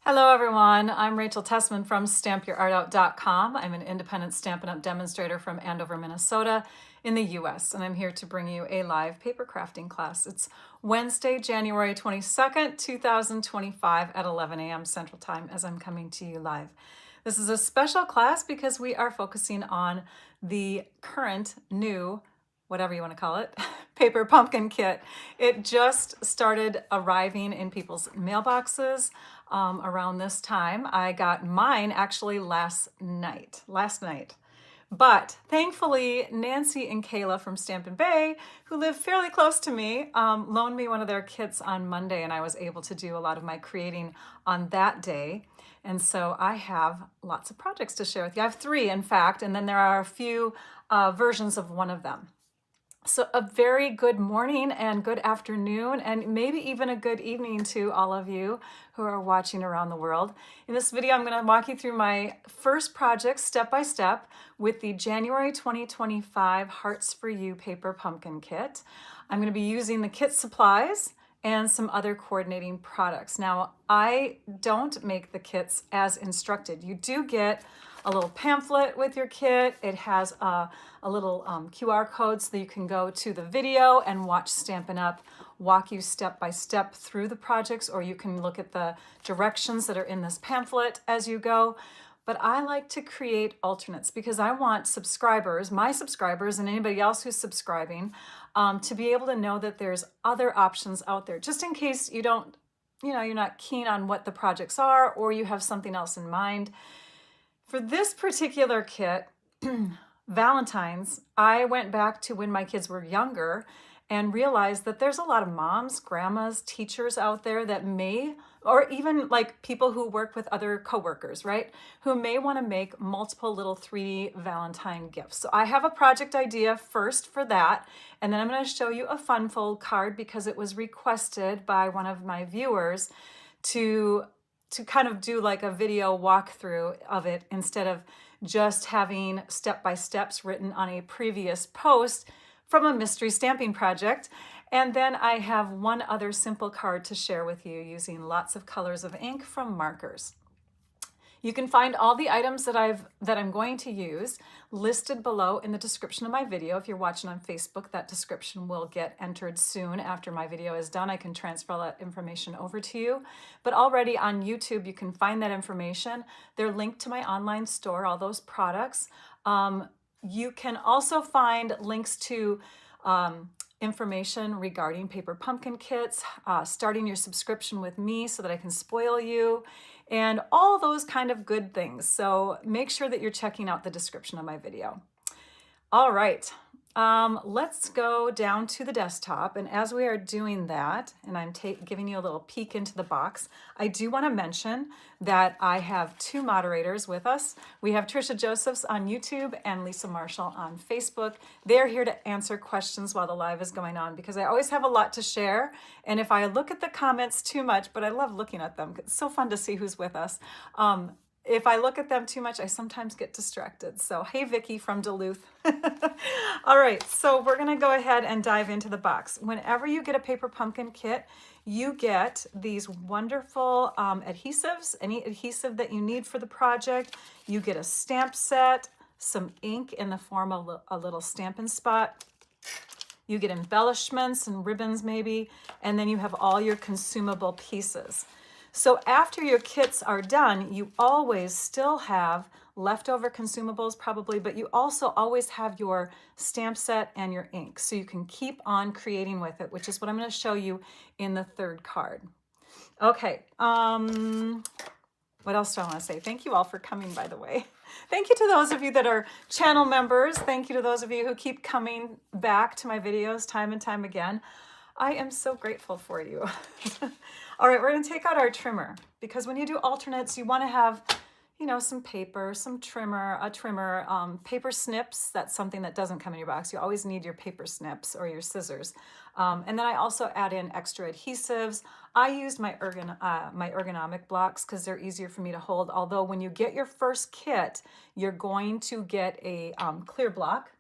Hello everyone, I'm Rachel Tessman from stampyourartout.com. I'm an independent Stampin' Up! Demonstrator from Andover, Minnesota in the US, and I'm here to bring you a live paper crafting class. It's Wednesday, January 22nd, 2025 at 11 a.m. Central Time as I'm coming to you live. This is a special class because we are focusing on the current new, whatever you want to call it, paper pumpkin kit. It just started arriving in people's mailboxes around this time. I got mine actually last night. But thankfully, Nancy and Kayla from Stampin' Bay, who live fairly close to me, loaned me one of their kits on Monday, and I was able to do a lot of my creating on that day. And so I have lots of projects to share with you. I have 3, in fact, and then there are a few versions of one of them. So a very good morning and good afternoon and maybe even a good evening to all of you who are watching around the world. In this video, I'm going to walk you through my first project step by step with the January 2025 Hearts for You paper pumpkin kit. I'm going to be using the kit supplies and some other coordinating products. Now, I don't make the kits as instructed. You do get a little pamphlet with your kit. It has a little QR code so that you can go to the video and watch Stampin' Up! Walk you step by step through the projects, or you can look at the directions that are in this pamphlet as you go. But I like to create alternates because I want subscribers, my subscribers and anybody else who's subscribing, to be able to know that there's other options out there, just in case you don't, you're not keen on what the projects are, or you have something else in mind. For this particular kit, Valentine's, I went back to when my kids were younger and realized that there's a lot of moms, grandmas, teachers out there that may, or even like people who work with other coworkers, right? Who may want to make multiple little 3D Valentine gifts. So I have a project idea first for that, and then I'm going to show you a fun fold card because it was requested by one of my viewers to kind of do like a video walkthrough of it instead of just having step-by-steps written on a previous post from a mystery stamping project. And then I have one other simple card to share with you using lots of colors of ink from markers. You can find all the items that I'm going to use listed below in the description of my video. If you're watching on Facebook, that description will get entered soon after my video is done. I can transfer that information over to you. But already on YouTube, you can find that information. They're linked to my online store, all those products. You can also find links to information regarding paper pumpkin kits, starting your subscription with me so that I can spoil you, and all those kind of good things. So make sure that you're checking out the description of my video. All right, let's go down to the desktop. And as we are doing that, and I'm giving you a little peek into the box, I do want to mention that I have 2 moderators with us. We have Trisha Josephs on YouTube and Lisa Marshall on Facebook. They're here to answer questions while the live is going on because I always have a lot to share. And if I look at the comments too much, but I love looking at them, it's so fun to see who's with us. If I look at them too much, I sometimes get distracted. So, hey, Vicki from Duluth. All right, so we're going to go ahead and dive into the box. Whenever you get a paper pumpkin kit, you get these wonderful adhesives, any adhesive that you need for the project. You get a stamp set, some ink in the form of a little Stampin' Spot. You get embellishments and ribbons maybe, and then you have all your consumable pieces. So after your kits are done, you always still have leftover consumables probably, but you also always have your stamp set and your ink. So you can keep on creating with it, which is what I'm going to show you in the 3rd card. Okay, what else do I want to say? Thank you all for coming, by the way. Thank you to those of you that are channel members. Thank you to those of you who keep coming back to my videos time and time again. I am so grateful for you. All right, we're going to take out our trimmer because when you do alternates, you want to have, some paper, some trimmer, a trimmer, paper snips. That's something that doesn't come in your box. You always need your paper snips or your scissors. And then I also add in extra adhesives. I used my ergonomic blocks because they're easier for me to hold. Although when you get your first kit, you're going to get a clear block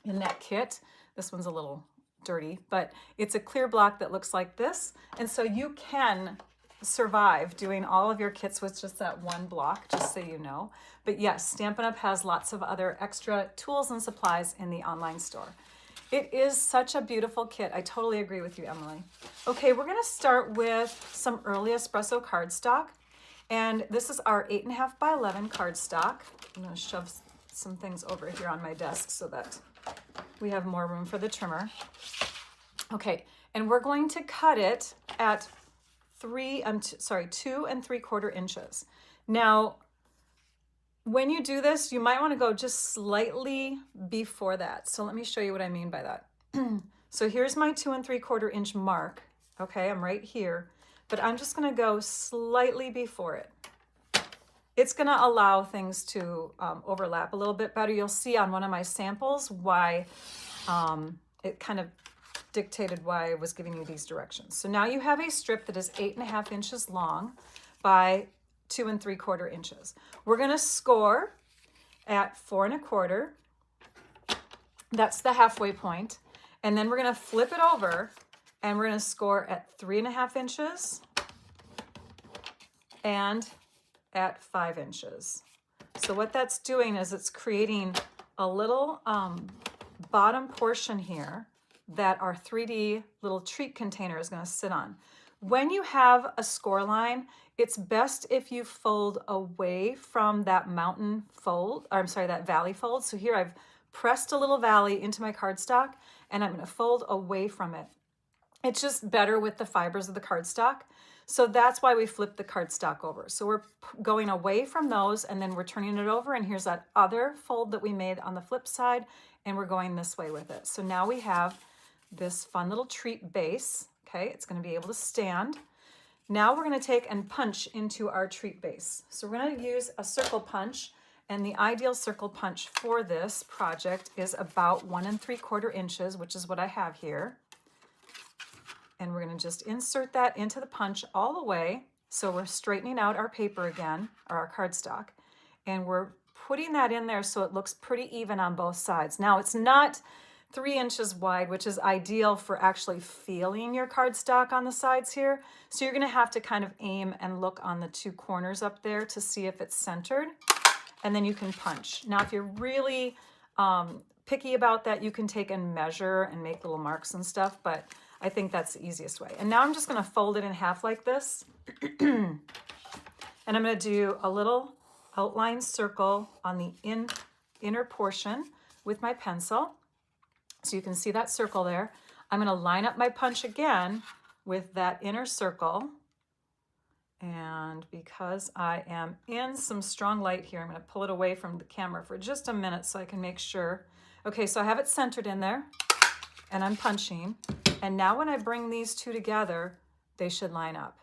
in that kit. This one's a little dirty, but it's a clear block that looks like this. And so you can survive doing all of your kits with just that one block, just so you know. But yes, Stampin' Up! Has lots of other extra tools and supplies in the online store. It is such a beautiful kit. I totally agree with you, Emily. Okay, we're gonna start with some early espresso cardstock. And this is our 8.5 by 11 cardstock. I'm gonna shove some things over here on my desk so that we have more room for the trimmer. Okay, and we're going to cut it at 2 3/4 inches. Now, when you do this, you might want to go just slightly before that. So let me show you what I mean by that. So here's my 2 3/4 inch mark. Okay, I'm right here, but I'm just going to go slightly before it. It's going to allow things to overlap a little bit better. You'll see on one of my samples why it kind of dictated why I was giving you these directions. So now you have a strip that is 8.5 inches long by 2 3/4 inches. We're going to score at 4 1/4. That's the halfway point. And then we're going to flip it over and we're going to score at 3.5 inches and at 5 inches. So what that's doing is it's creating a little bottom portion here that our 3D little treat container is going to sit on. When you have a score line, it's best if you fold away from that mountain fold, or I'm sorry, that valley fold. So here I've pressed a little valley into my cardstock and I'm going to fold away from it. It's just better with the fibers of the cardstock. So that's why we flip the cardstock over. So we're going away from those and then we're turning it over, and here's that other fold that we made on the flip side, and we're going this way with it. So now we have this fun little treat base. Okay, it's going to be able to stand. Now we're going to take and punch into our treat base. So we're going to use a circle punch, and the ideal circle punch for this project is about 1 3/4 inches, which is what I have here. And we're going to just insert that into the punch all the way. So we're straightening out our paper again, or our cardstock, and we're putting that in there so it looks pretty even on both sides. Now it's not 3 inches wide, which is ideal for actually feeling your cardstock on the sides here. So you're going to have to kind of aim and look on the 2 corners up there to see if it's centered, and then you can punch. Now, if you're really picky about that, you can take and measure and make little marks and stuff, but I think that's the easiest way. And now I'm just going to fold it in half like this, and I'm going to do a little outline circle on the inner portion with my pencil. So you can see that circle there. I'm going to line up my punch again with that inner circle. And because I am in some strong light here, I'm going to pull it away from the camera for just a minute so I can make sure. Okay, so I have it centered in there and I'm punching. And now when I bring these two together, they should line up.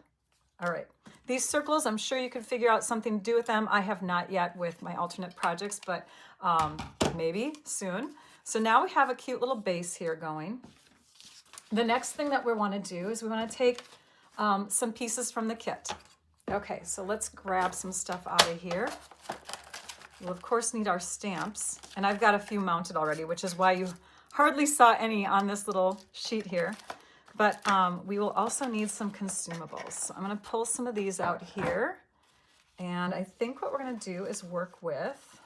All right. These circles, I'm sure you could figure out something to do with them. I have not yet with my alternate projects, but maybe soon. So now we have a cute little base here going. The next thing that we want to do is we want to take some pieces from the kit. Okay, so let's grab some stuff out of here. We'll of course need our stamps, and I've got a few mounted already, which is why you hardly saw any on this little sheet here. But we will also need some consumables. So I'm going to pull some of these out here, and I think what we're going to do is work with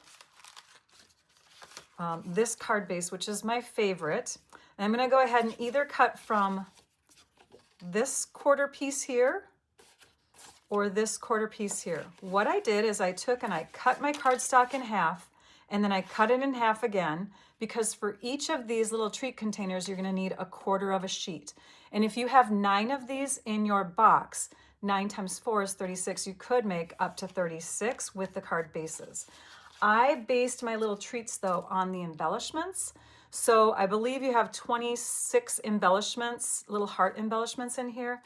this card base, which is my favorite. And I'm going to go ahead and either cut from this quarter piece here or this quarter piece here. What I did is I took and I cut my cardstock in half, and then I cut it in half again, because for each of these little treat containers, you're going to need 1/4 of a sheet. And if you have 9 of these in your box, 9 times 4 is 36. You could make up to 36 with the card bases. I based my little treats, though, on the embellishments. So I believe you have 26 embellishments, little heart embellishments in here.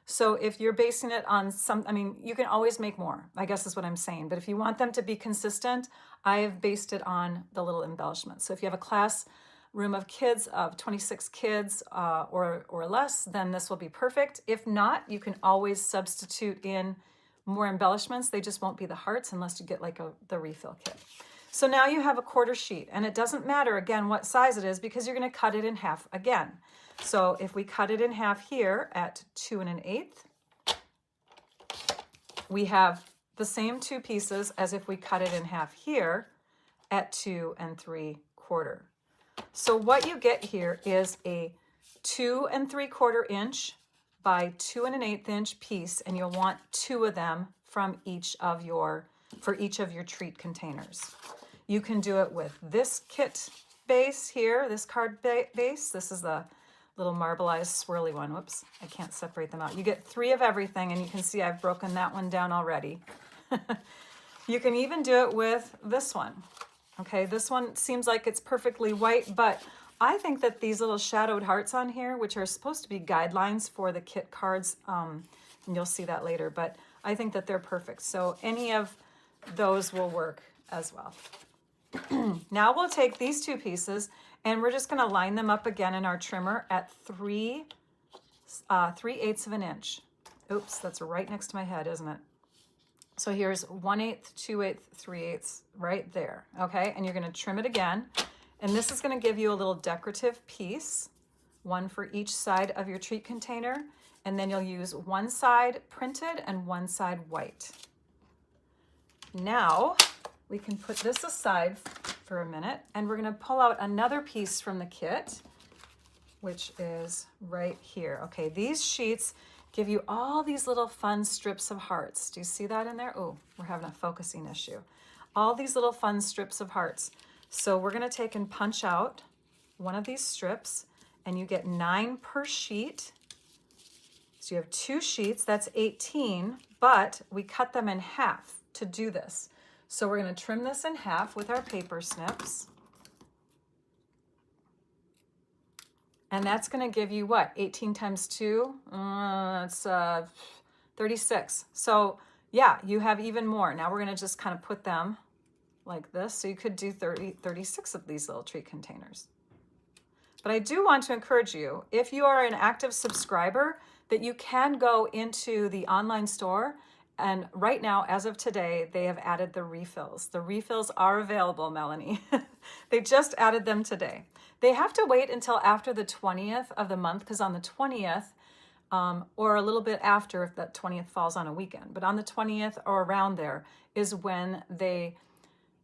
So if you're basing it on some, I mean, you can always make more, I guess is what I'm saying. But if you want them to be consistent, I have based it on the little embellishments. So if you have a class room of kids of 26 kids or less, then this will be perfect. If not, you can always substitute in more embellishments. They just won't be the hearts unless you get like the refill kit. So now you have a quarter sheet, and it doesn't matter again what size it is because you're going to cut it in half again. So if we cut it in half here at 2 1/8, we have the same two pieces as if we cut it in half here at 2 3/4. So what you get here is a 2 3/4 inch by 2 1/8 inch piece, and you'll want 2 of them from for each of your treat containers. You can do it with this kit base here, this card base. This is the little marbleized swirly one. Whoops, I can't separate them out. You get 3 of everything, and you can see I've broken that one down already. You can even do it with this one. Okay, this one seems like it's perfectly white, but I think that these little shadowed hearts on here, which are supposed to be guidelines for the kit cards, and you'll see that later, but I think that they're perfect. So any of those will work as well. Now we'll take these two pieces and we're just going to line them up again in our trimmer at 3/8 of an inch. Oops, that's right next to my head, isn't it? So here's 1/8, 2/8, 3/8 right there. Okay, and you're going to trim it again. And this is going to give you a little decorative piece, one for each side of your treat container. And then you'll use one side printed and one side white. Now we can put this aside for a minute, and we're going to pull out another piece from the kit, which is right here. Okay, these sheets give you all these little fun strips of hearts. Do you see that in there? Oh, we're having a focusing issue. All these little fun strips of hearts. So we're going to take and punch out one of these strips, and you get 9 per sheet. So you have 2 sheets, that's 18, but we cut them in half to do this. So we're going to trim this in half with our paper snips. And that's going to give you what? 18 times 2? That's 36. So yeah, you have even more. Now we're going to just kind of put them like this. So you could do 36 of these little treat containers. But I do want to encourage you, if you are an active subscriber, that you can go into the online store. And right now, as of today, they have added the refills. The refills are available, Melanie. They just added them today. They have to wait until after the 20th of the month, because on the 20th, or a little bit after if that 20th falls on a weekend, but on the 20th or around there is when they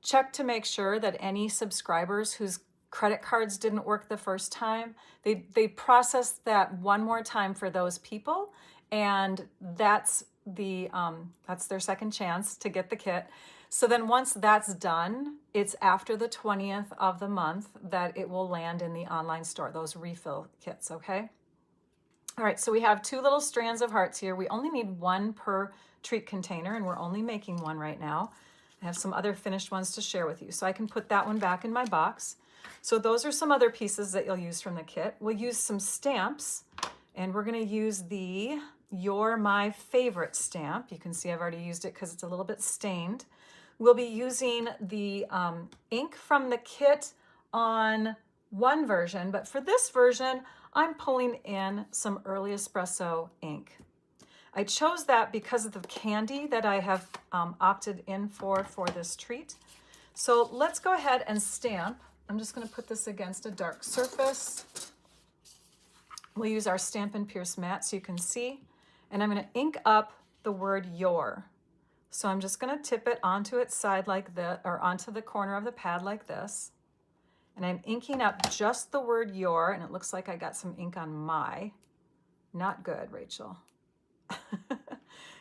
check to make sure that any subscribers whose credit cards didn't work the first time, they process that one more time for those people, and that's their second chance to get the kit. So then once that's done, it's after the 20th of the month that it will land in the online store, those refill kits, okay? All right, so we have 2 little strands of hearts here. We only need 1 per treat container, and we're only making 1 right now. I have some other finished ones to share with you, so I can put that one back in my box. So those are some other pieces that you'll use from the kit. We'll use some stamps, and we're going to use the You're My Favorite stamp. You can see I've already used it because it's a little bit stained. We'll be using the ink from the kit on one version, but for this version, I'm pulling in some early espresso ink. I chose that because of the candy that I have opted in for this treat. So let's go ahead and stamp. I'm just going to put this against a dark surface. We'll use our Stampin' Pierce mat so you can see. And I'm going to ink up the word your. So I'm just going to tip it onto its side like this, or onto the corner of the pad like this. And I'm inking up just the word your, and it looks like I got some ink on my. Not good, Rachel.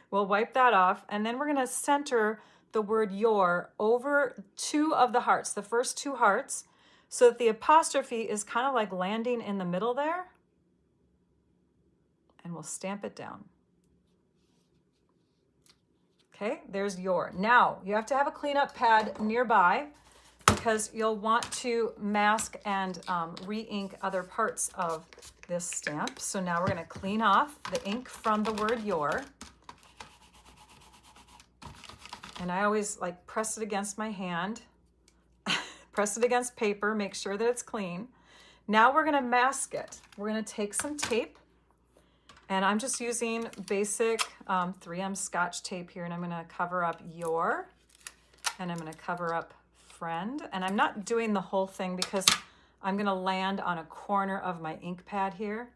We'll wipe that off, and then we're going to center the word your over 2 of the hearts, the first 2 hearts, so that the apostrophe is kind of like landing in the middle there. And we'll stamp it down. Okay, there's your. Now, you have to have a cleanup pad nearby because you'll want to mask and re-ink other parts of this stamp. So now we're going to clean off the ink from the word your. And I always like press it against my hand, press it against paper, make sure that it's clean. Now we're going to mask it. We're going to take some tape. And I'm just using basic 3M Scotch tape here, and I'm going to cover up your, and I'm going to cover up friend. And I'm not doing the whole thing because I'm going to land on a corner of my ink pad here.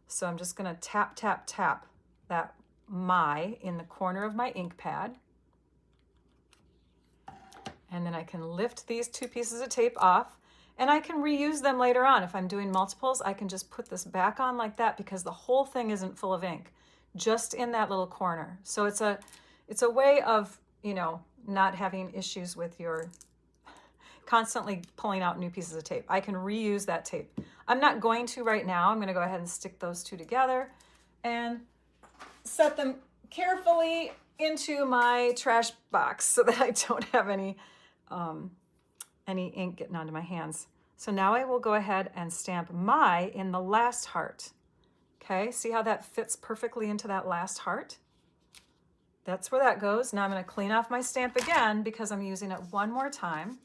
So I'm just going to tap, tap, tap that my in the corner of my ink pad. And then I can lift these two pieces of tape off, and I can reuse them later on. If I'm doing multiples, I can just put this back on like that because the whole thing isn't full of ink, just in that little corner. So it's a way of, you know, not having issues with your constantly pulling out new pieces of tape. I can reuse that tape. I'm not going to right now. I'm going to go ahead and stick those two together and set them carefully into my trash box so that I don't have any ink getting onto my hands. So now I will go ahead and stamp my in the last heart. Okay, see how that fits perfectly into that last heart? That's where that goes. Now I'm going to clean off my stamp again because I'm using it one more time.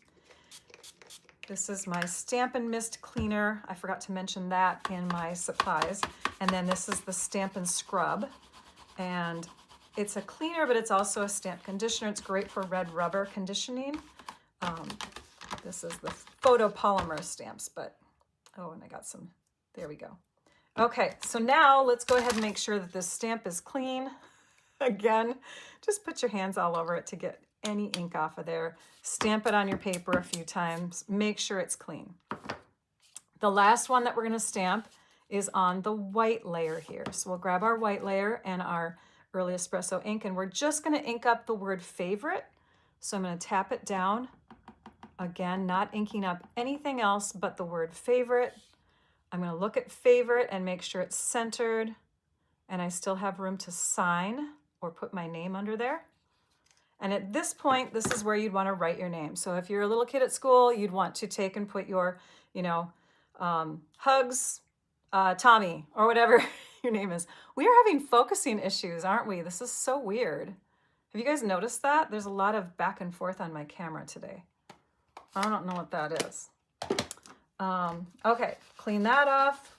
This is my Stampin' Mist Cleaner. I forgot to mention that in my supplies. And then this is the Stampin' Scrub. And it's a cleaner, but it's also a stamp conditioner. It's great for red rubber conditioning. This is the photopolymer stamps, but, oh, and I got some, there we go. Okay, so now let's go ahead and make sure that this stamp is clean. Again, just put your hands all over it to get any ink off of there. Stamp it on your paper a few times. Make sure it's clean. The last one that we're going to stamp is on the white layer here. So we'll grab our white layer and our early espresso ink, and we're just going to ink up the word favorite. So I'm going to tap it down. Again, not inking up anything else but the word favorite. I'm going to look at favorite and make sure it's centered, and I still have room to sign or put my name under there. And at this point, this is where you'd want to write your name. So if you're a little kid at school, you'd want to take and put your, you know, Hugs, Tommy, or whatever your name is. We are having focusing issues, aren't we? This is so weird. Have you guys noticed that? There's a lot of back and forth on my camera today. I don't know what that is. Okay, clean that off.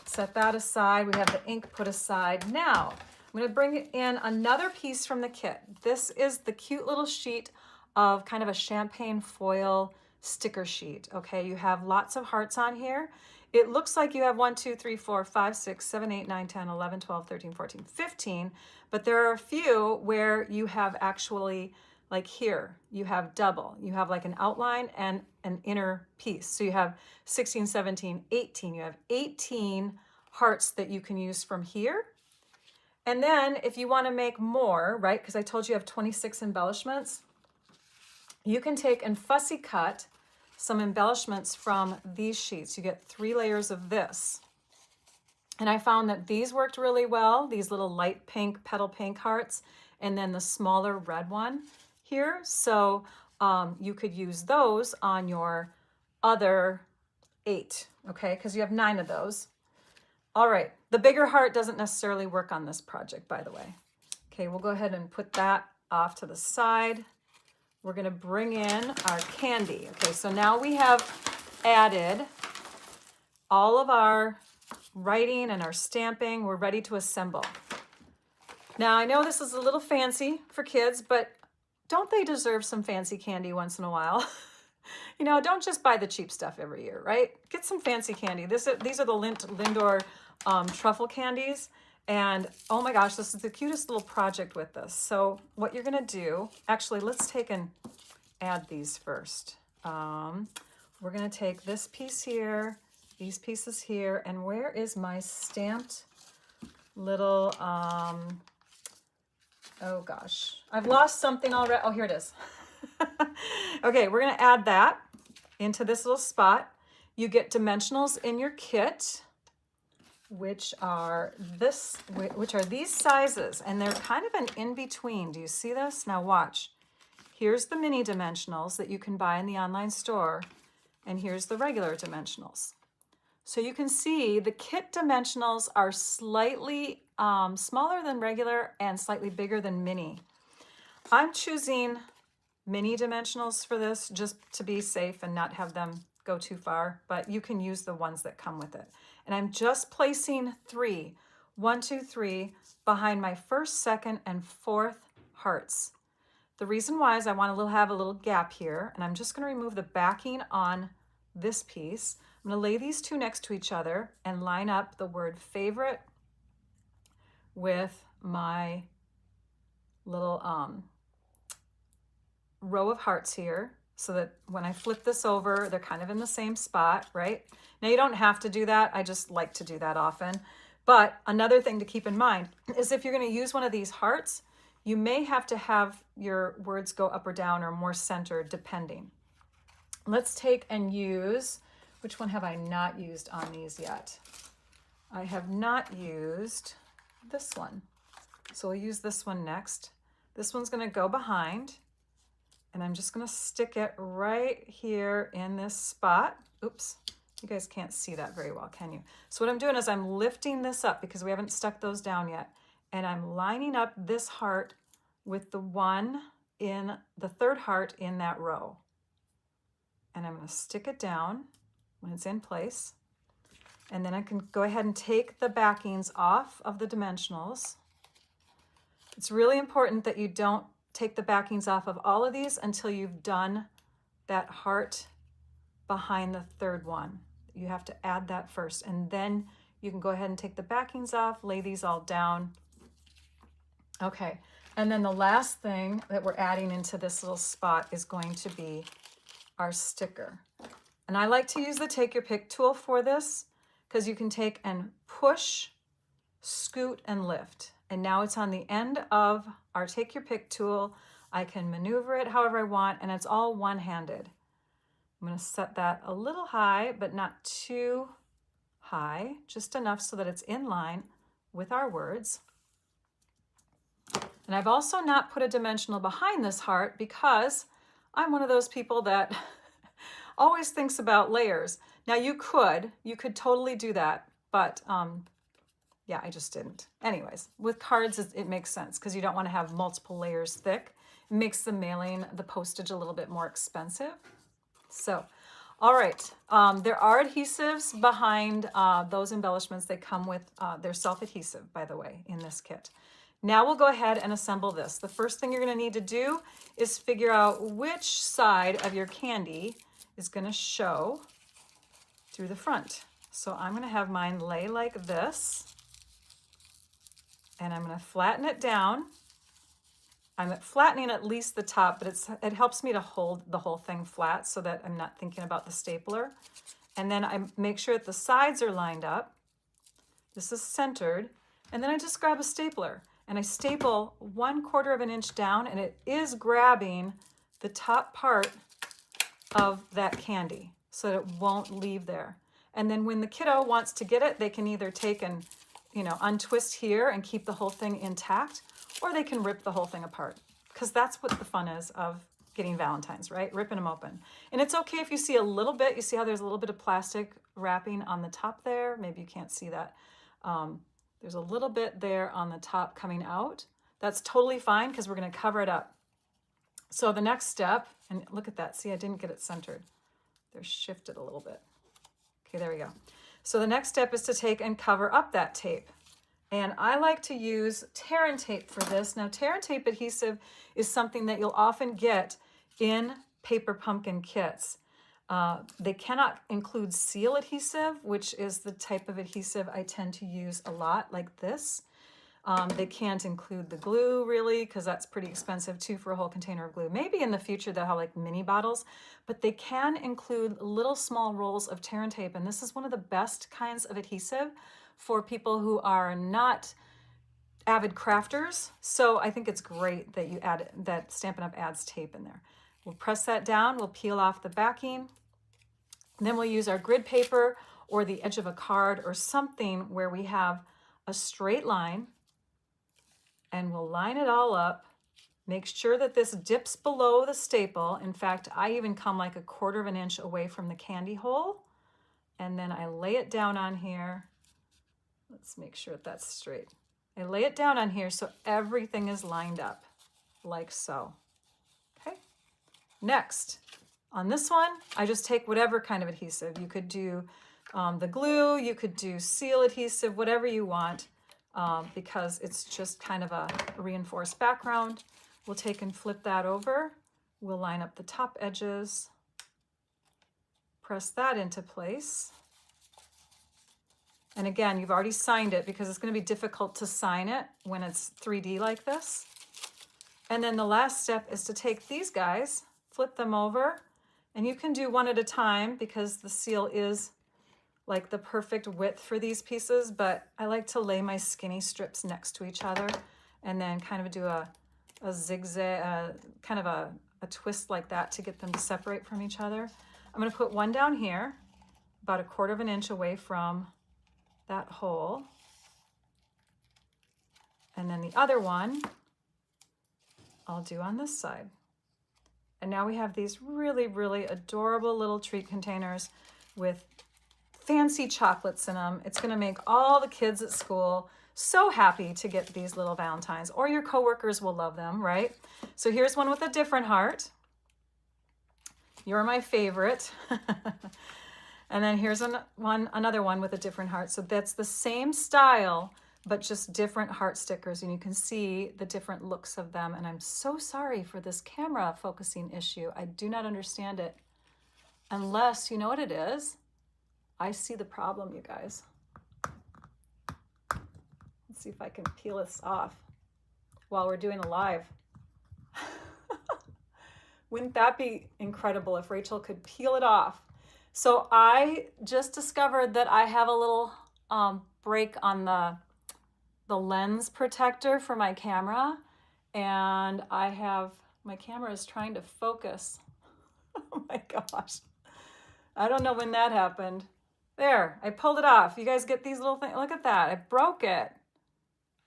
Set that aside. We have the ink put aside. Now, I'm going to bring in another piece from the kit. This is the cute little sheet of kind of a champagne foil sticker sheet. Okay, you have lots of hearts on here. It looks like you have 1, 2, 3, 4, 5, 6, 7, 8, 9, 10, 11, 12, 13, 14, 15, but there are a few where you have actually, like here, you have double. You have like an outline and an inner piece. So you have 16, 17, 18. You have 18 hearts that you can use from here. And then if you want to make more, right, because I told you have 26 embellishments, you can take and fussy cut some embellishments from these sheets. You get 3 layers of this. And I found that these worked really well, these little light pink, petal pink hearts, and then the smaller red one here. So you could use those on your other 8, okay, because you have 9 of those. All right, the bigger heart doesn't necessarily work on this project, by the way. Okay, we'll go ahead and put that off to the side. We're gonna bring in our candy. Okay, so now we have added all of our writing and our stamping. We're ready to assemble. Now, I know this is a little fancy for kids, but don't they deserve some fancy candy once in a while? You know, don't just buy the cheap stuff every year, right? Get some fancy candy. These are the Lindt Lindor truffle candies. And oh my gosh, this is the cutest little project with this. So what you're gonna do, actually, let's take and add these first. We're gonna take this piece here, these pieces here, and where is my stamped little, oh gosh, I've lost something already. Oh, here it is. Okay, we're gonna add that into this little spot. You get dimensionals in your kit, which are these sizes, and they're kind of an in-between. Do you see this? Now watch. Here's the mini dimensionals that you can buy in the online store, and here's the regular dimensionals. So you can see the kit dimensionals are slightly smaller than regular and slightly bigger than mini. I'm choosing mini dimensionals for this just to be safe and not have them go too far, but you can use the ones that come with it. And I'm just placing 3, 1, 2, 3 behind my first, second, and fourth hearts. The reason why is I want to have a little gap here, and I'm just going to remove the backing on this piece. I'm going to lay these two next to each other and line up the word favorite with my little row of hearts here so that when I flip this over, they're kind of in the same spot, right? Now you don't have to do that. I just like to do that often. But another thing to keep in mind is if you're going to use one of these hearts, you may have to have your words go up or down or more centered depending. Let's take and use, which one have I not used on these yet? I have not used this one. So we'll use this one next. This one's going to go behind, and I'm just going to stick it right here in this spot. Oops, you guys can't see that very well, can you? So what I'm doing is I'm lifting this up because we haven't stuck those down yet, and I'm lining up this heart with the one in the third heart in that row. And I'm going to stick it down when it's in place. And then I can go ahead and take the backings off of the dimensionals. It's really important that you don't take the backings off of all of these until you've done that heart behind the third one. You have to add that first, and then you can go ahead and take the backings off, lay these all down. Okay, and then the last thing that we're adding into this little spot is going to be our sticker. And I like to use the Take Your Pick tool for this because you can take and push, scoot, and lift. And now it's on the end of our Take Your Pick tool. I can maneuver it however I want, and it's all one-handed. I'm going to set that a little high, but not too high, just enough so that it's in line with our words. And I've also not put a dimensional behind this heart because I'm one of those people that always thinks about layers. Now you could totally do that, but yeah, I just didn't. Anyways, with cards, it makes sense because you don't want to have multiple layers thick. It makes the mailing, the postage a little bit more expensive. So, all right, there are adhesives behind those embellishments. They come with, they're self-adhesive, by the way, in this kit. Now we'll go ahead and assemble this. The first thing you're going to need to do is figure out which side of your candy is going to show through the front. So I'm going to have mine lay like this, and I'm going to flatten it down. I'm flattening at least the top, but it helps me to hold the whole thing flat so that I'm not thinking about the stapler. And then I make sure that the sides are lined up. This is centered. And then I just grab a stapler and I staple 1/4 of an inch down, and it is grabbing the top part of that candy so that it won't leave there. And then when the kiddo wants to get it, they can either take and, untwist here and keep the whole thing intact, or they can rip the whole thing apart, because that's what the fun is of getting Valentines, right? Ripping them open. And it's okay if you see a little bit. You see how there's a little bit of plastic wrapping on the top there? Maybe you can't see that. There's a little bit there on the top coming out. That's totally fine because we're going to cover it up. So the next step, and look at that. See, I didn't get it centered. They're shifted a little bit. Okay, there we go. So the next step is to take and cover up that tape. And I like to use tear and tape for this. Now, tear and tape adhesive is something that you'll often get in paper pumpkin kits. They cannot include seal adhesive, which is the type of adhesive I tend to use a lot, like this. They can't include the glue, really, because that's pretty expensive, too, for a whole container of glue. Maybe in the future they'll have, like, mini bottles, but they can include little small rolls of tear and tape, and this is one of the best kinds of adhesive for people who are not avid crafters. So I think it's great that you add that Stampin' Up! Adds tape in there. We'll press that down, we'll peel off the backing, and then we'll use our grid paper or the edge of a card or something where we have a straight line, and we'll line it all up. Make sure that this dips below the staple. In fact, I even come like 1/4 of an inch away from the candy hole, and then I lay it down on here. Let's make sure that that's straight. I lay it down on here so everything is lined up, like so. Okay. Next, on this one, I just take whatever kind of adhesive. You could do the glue, you could do seal adhesive, whatever you want, because it's just kind of a reinforced background. We'll take and flip that over. We'll line up the top edges, press that into place. And again, you've already signed it because it's going to be difficult to sign it when it's 3D like this. And then the last step is to take these guys, flip them over, and you can do one at a time because the seal is like the perfect width for these pieces, but I like to lay my skinny strips next to each other and then kind of do a zigzag, kind of a twist like that to get them to separate from each other. I'm going to put one down here, about 1/4 of an inch away from that hole. And then the other one I'll do on this side. And now we have these really, really adorable little treat containers with fancy chocolates in them. It's going to make all the kids at school so happy to get these little Valentines, or your coworkers will love them, right? So here's one with a different heart. You're my favorite. And then here's another one with a different heart. So that's the same style, but just different heart stickers. And you can see the different looks of them. And I'm so sorry for this camera focusing issue. I do not understand it. Unless, you know what it is? I see the problem, you guys. Let's see if I can peel this off while we're doing a live. Wouldn't that be incredible if Rachel could peel it off? So I just discovered that I have a little break on the lens protector for my camera, and my camera is trying to focus. Oh my gosh. I don't know when that happened. There, I pulled it off. You guys get these little things? Look at that, I broke it.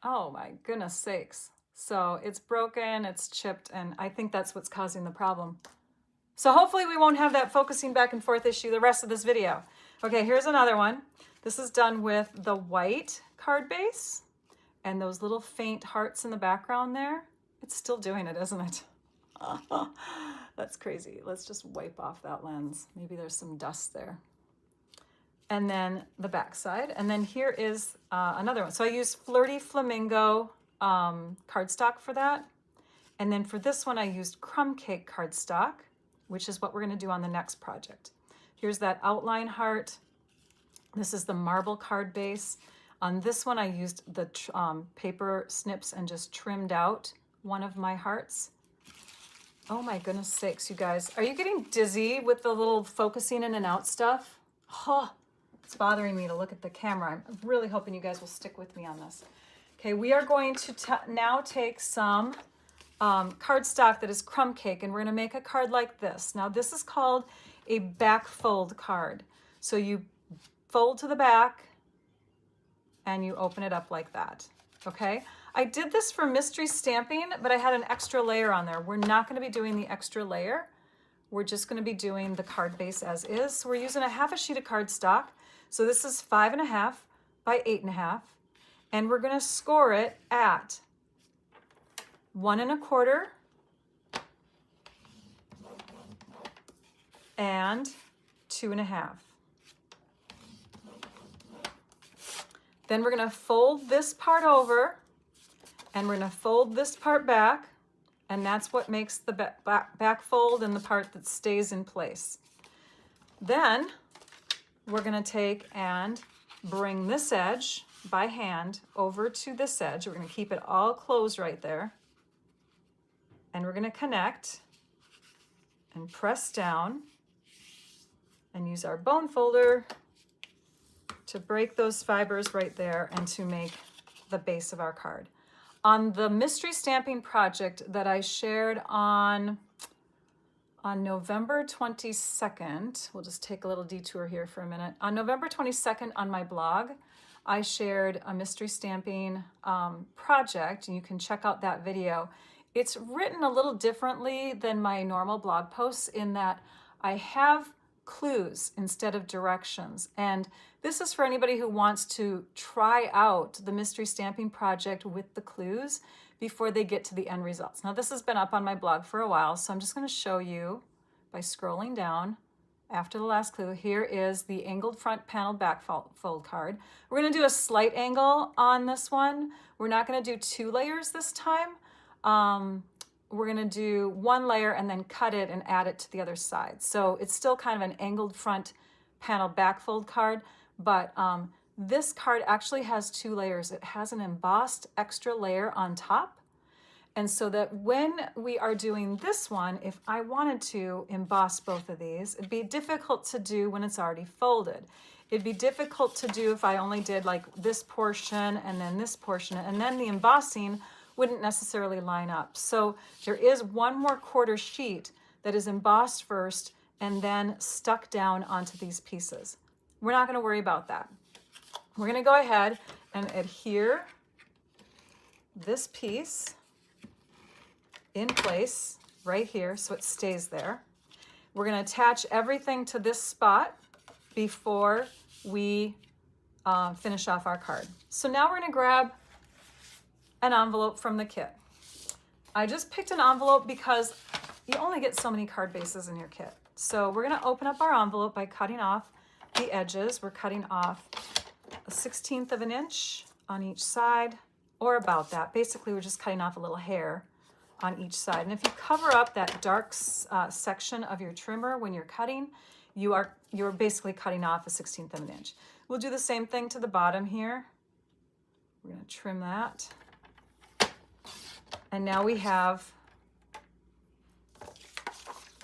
Oh my goodness sakes. So it's broken, it's chipped, and I think that's what's causing the problem. So hopefully we won't have that focusing back and forth issue the rest of this video. Okay, here's another one. This is done with the white card base and those little faint hearts in the background there. It's still doing it, isn't it? That's crazy. Let's just wipe off that lens. Maybe there's some dust there. And then the back side. And then here is another one. So I use Flirty Flamingo cardstock for that. And then for this one, I used crumb cake cardstock, which is what we're going to do on the next project. Here's that outline heart. This is the marble card base. On this one, I used the paper snips and just trimmed out one of my hearts. Oh my goodness sakes, you guys. Are you getting dizzy with the little focusing in and out stuff? Oh, it's bothering me to look at the camera. I'm really hoping you guys will stick with me on this. Okay, we are going to now take some cardstock that is crumb cake, and we're going to make a card like this. Now, this is called a back fold card. So you fold to the back and you open it up like that. Okay, I did this for mystery stamping, but I had an extra layer on there. We're not going to be doing the extra layer. We're just going to be doing the card base as is. So we're using 1/2 sheet of cardstock. So this is 5.5 by 8.5. And we're going to score it at 1 1/4 and 2.5. Then we're going to fold this part over, and we're going to fold this part back, and that's what makes the back fold and the part that stays in place. Then we're going to take and bring this edge by hand over to this edge. We're going to keep it all closed right there. And we're going to connect and press down and use our bone folder to break those fibers right there and to make the base of our card. On the mystery stamping project that I shared on November 22nd, we'll just take a little detour here for a minute. On November 22nd on my blog, I shared a mystery stamping project, and you can check out that video. It's written a little differently than my normal blog posts in that I have clues instead of directions. And this is for anybody who wants to try out the mystery stamping project with the clues before they get to the end results. Now, this has been up on my blog for a while, so I'm just going to show you by scrolling down. After the last clue, here is the angled front panel back fold card. We're going to do a slight angle on this one. We're not going to do 2 layers this time. We're going to do 1 layer and then cut it and add it to the other side. So it's still kind of an angled front panel back fold card, but This card actually has 2 layers. It has an embossed extra layer on top. And so that when we are doing this one, if I wanted to emboss both of these, it'd be difficult to do when it's already folded. It'd be difficult to do if I only did like this portion and then this portion, and then the embossing wouldn't necessarily line up. So there is one more quarter sheet that is embossed first and then stuck down onto these pieces. We're not going to worry about that. We're going to go ahead and adhere this piece in place right here so it stays there. We're going to attach everything to this spot before we finish off our card. So now we're going to grab an envelope from the kit. I just picked an envelope because you only get so many card bases in your kit. So we're going to open up our envelope by cutting off the edges. We're cutting off 1/16 of an inch on each side, or about that. Basically, we're just cutting off a little hair on each side. And if you cover up that dark section of your trimmer when you're cutting, you're basically cutting off 1/16 of an inch. We'll do the same thing to the bottom here. We're going to trim that. And now we have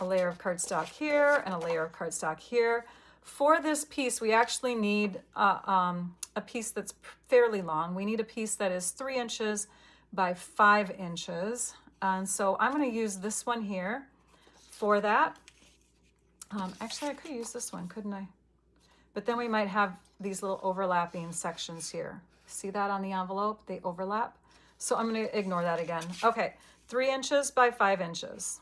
a layer of cardstock here and a layer of cardstock here. For this piece, we actually need a piece that's fairly long. We need a piece that is 3 inches by 5 inches. And so I'm going to use this one here for that. Actually, I could use this one, couldn't I? But then we might have these little overlapping sections here. See that on the envelope? They overlap. So I'm going to ignore that again. Okay, 3 inches by 5 inches.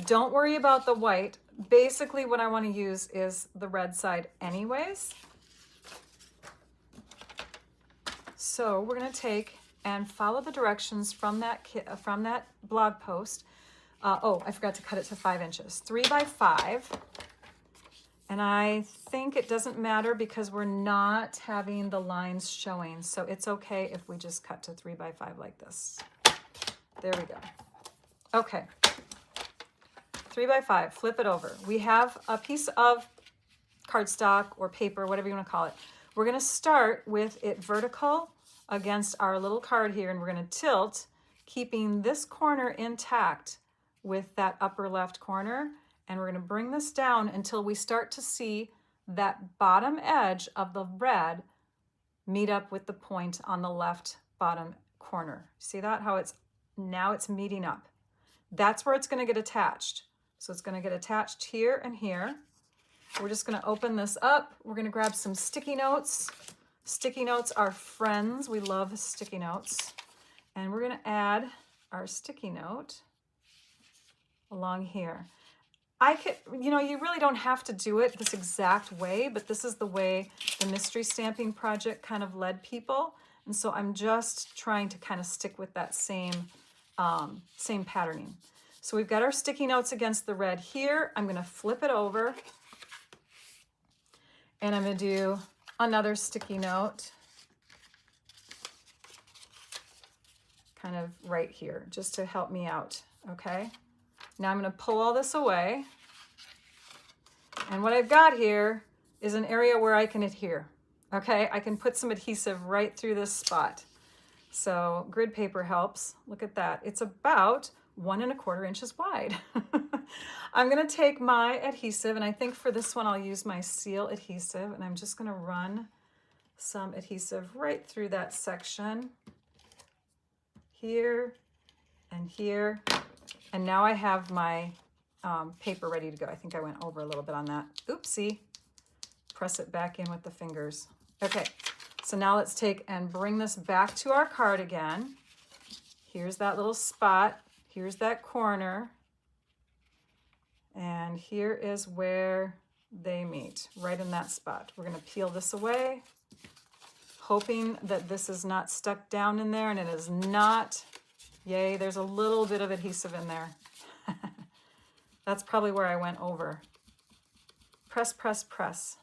Don't worry about the white. Basically, what I want to use is the red side anyways. So we're going to take and follow the directions from that blog post. Oh, I forgot to cut it to 5 inches. 3 by 5. And I think it doesn't matter because we're not having the lines showing. So it's okay if we just cut to 3 by 5 like this. There we go. Okay. 3 by 5, flip it over. We have a piece of cardstock or paper, whatever you want to call it. We're going to start with it vertical against our little card here, and we're going to tilt, keeping this corner intact with that upper left corner. And we're going to bring this down until we start to see that bottom edge of the red meet up with the point on the left bottom corner. See that? How now it's meeting up. That's where it's going to get attached. So it's going to get attached here and here. We're just going to open this up. We're going to grab some sticky notes. Sticky notes are friends. We love sticky notes. And we're going to add our sticky note along here. You really don't have to do it this exact way, but this is the way the mystery stamping project kind of led people. And so I'm just trying to kind of stick with that same patterning. So we've got our sticky notes against the red here. I'm going to flip it over and I'm going to do another sticky note kind of right here just to help me out. Okay. Now I'm going to pull all this away. And what I've got here is an area where I can adhere. Okay. I can put some adhesive right through this spot. So grid paper helps. Look at that. It's about 1 1/4 inches wide. I'm going to take my adhesive, and I think for this one I'll use my seal adhesive, and I'm just going to run some adhesive right through that section here and here. And now I have my paper ready to go. I think I went over a little bit on that. Oopsie. Press it back in with the fingers. Okay, so now let's take and bring this back to our card again. Here's that little spot. Here's that corner. And here is where they meet, right in that spot. We're going to peel this away, hoping that this is not stuck down in there, and it is not. Yay, there's a little bit of adhesive in there. That's probably where I went over. Press, press, press.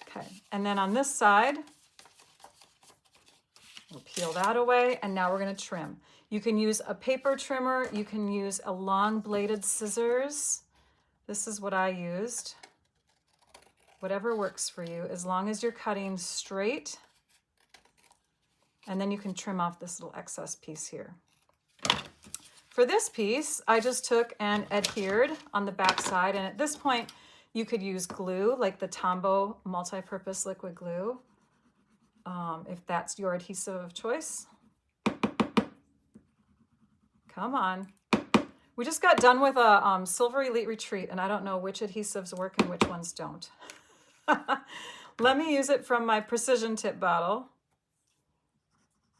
Okay, and then on this side, we'll peel that away, and now we're going to trim. You can use a paper trimmer. You can use a long bladed scissors. This is what I used whatever works for you, as long as you're cutting straight. And then you can trim off this little excess piece here. For this piece, I just took and adhered on the back side, and at this point, you could use glue, like the Tombow multi-purpose liquid glue, if that's your adhesive of choice. Come on. We just got done with a Silver Elite Retreat, and I don't know which adhesives work and which ones don't. Let me use it from my precision tip bottle.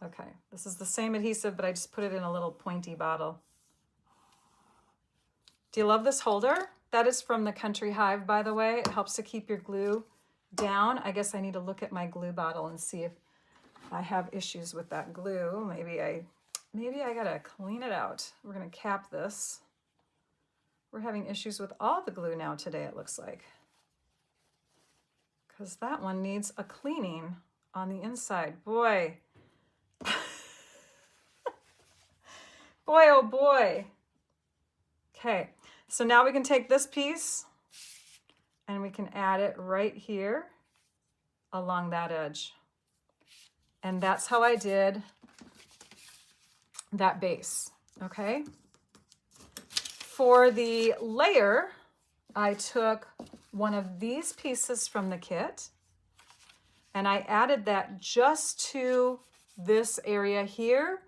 Okay, this is the same adhesive, but I just put it in a little pointy bottle. Do you love this holder? That is from the Country Hive, by the way. It helps to keep your glue down. I guess I need to look at my glue bottle and see if I have issues with that glue. Maybe I gotta clean it out. We're gonna cap this. We're having issues with all the glue now today, it looks like. Because that one needs a cleaning on the inside. Boy. Boy, oh boy. Okay, so now we can take this piece and we can add it right here along that edge. And that's how I did that base, okay? For the layer, I took one of these pieces from the kit and I added that just to this area here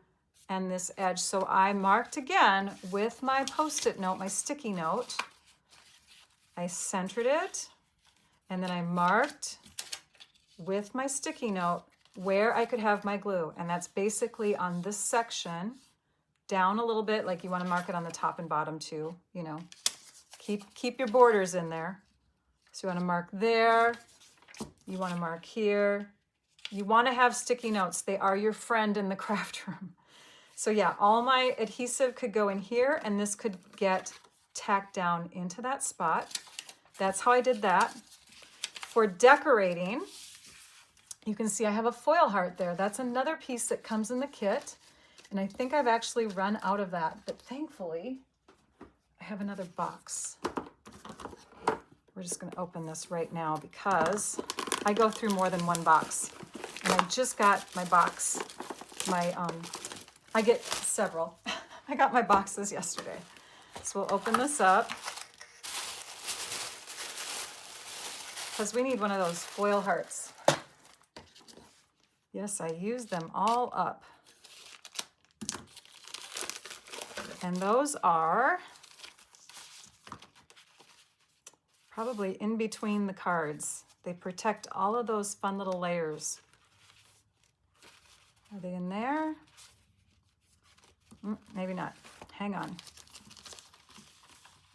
and this edge. So I marked again with my Post-it note, my sticky note. I centered it, and then I marked with my sticky note where I could have my glue. And that's basically on this section, down a little bit, like you want to mark it on the top and bottom too, you know. Keep your borders in there. So you want to mark there, you want to mark here. You want to have sticky notes. They are your friend in the craft room. So yeah, all my adhesive could go in here and this could get tacked down into that spot. That's how I did that. For decorating, you can see I have a foil heart there. That's another piece that comes in the kit. And I think I've actually run out of that, but thankfully I have another box. We're just gonna open this right now because I go through more than one box. And I just got my box, I get several. I got my boxes yesterday. So we'll open this up because we need one of those foil hearts. Yes, I used them all up. And those are probably in between the cards. They protect all of those fun little layers. Are they in there? Maybe not. Hang on.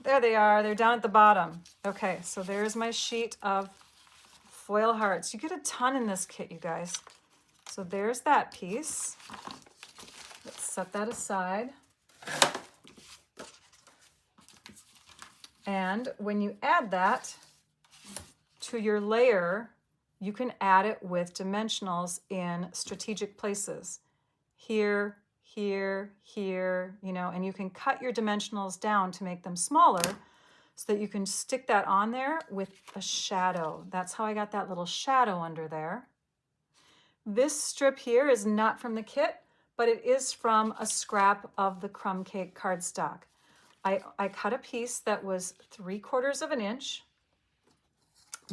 There they are. They're down at the bottom. Okay, so there's my sheet of foil hearts. You get a ton in this kit, you guys. So there's that piece. Let's set that aside. And when you add that to your layer, you can add it with dimensionals in strategic places. Here, here, here, you know, and you can cut your dimensionals down to make them smaller so that you can stick that on there with a shadow. That's how I got that little shadow under there. This strip here is not from the kit, but it is from a scrap of the crumb cake cardstock. I cut a piece that was 3/4 of an inch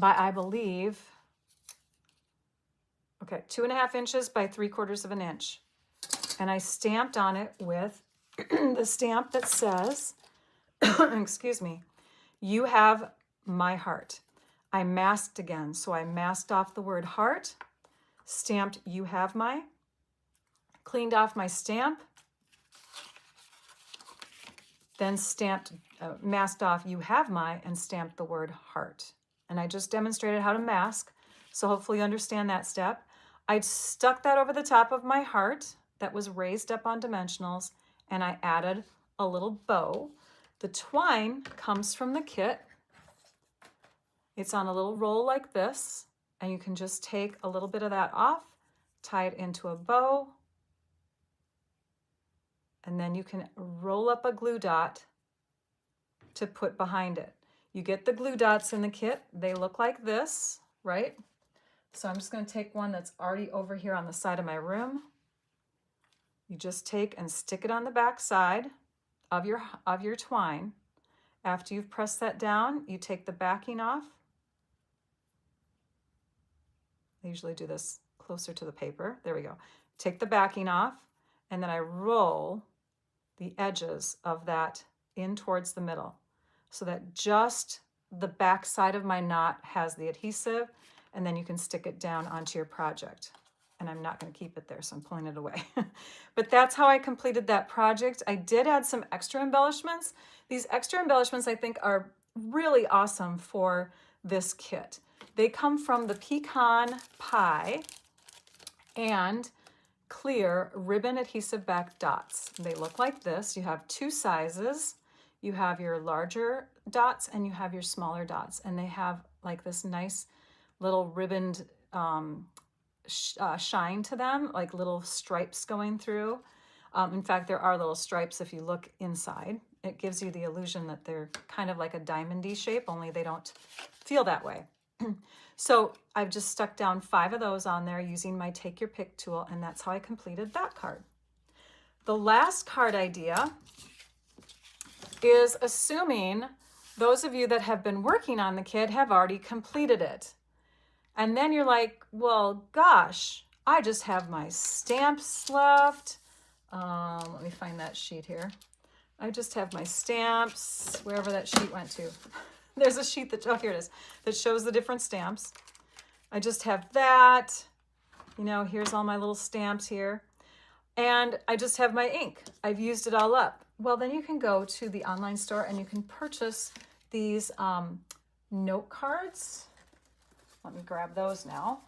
by, I believe, okay, 2.5 inches by 3/4 of an inch. And I stamped on it with the stamp that says, excuse me, "You have my heart." I masked again. So I masked off the word heart, stamped "You have my," cleaned off my stamp, then stamped, masked off "You have my," and stamped the word heart. And I just demonstrated how to mask. So hopefully you understand that step. I stuck that over the top of my heart that was raised up on dimensionals, and I added a little bow. The twine comes from the kit. It's on a little roll like this, and you can just take a little bit of that off, tie it into a bow, and then you can roll up a glue dot to put behind it. You get the glue dots in the kit. They look like this, right? So I'm just going to take one that's already over here on the side of my room. You just take and stick it on the back side of your twine. After you've pressed that down, you take the backing off. I usually do this closer to the paper. There we go. Take the backing off, and then I roll the edges of that in towards the middle so that just the back side of my knot has the adhesive, and then you can stick it down onto your project. And I'm not going to keep it there, so I'm pulling it away. But that's how I completed that project. I did add some extra embellishments. These extra embellishments I think are really awesome for this kit. They come from the pecan pie and clear ribbon adhesive back dots. They look like this. You have two sizes. You have your larger dots and you have your smaller dots, and they have like this nice little ribboned shine to them, like little stripes going through. In fact, there are little stripes if you look inside. It gives you the illusion that they're kind of like a diamond-y shape, only they don't feel that way. So I've just stuck down 5 of those on there using my Take Your Pick tool, and that's how I completed that card. The last card idea is assuming those of you that have been working on the kit have already completed it. And then you're like, well, gosh, I just have my stamps left. Let me find that sheet here. I just have my stamps, wherever that sheet went to. There's a sheet that, oh, here it is, that shows the different stamps. I just have that. You know, here's all my little stamps here. And I just have my ink. I've used it all up. Well, then you can go to the online store and you can purchase these note cards. Let me grab those now.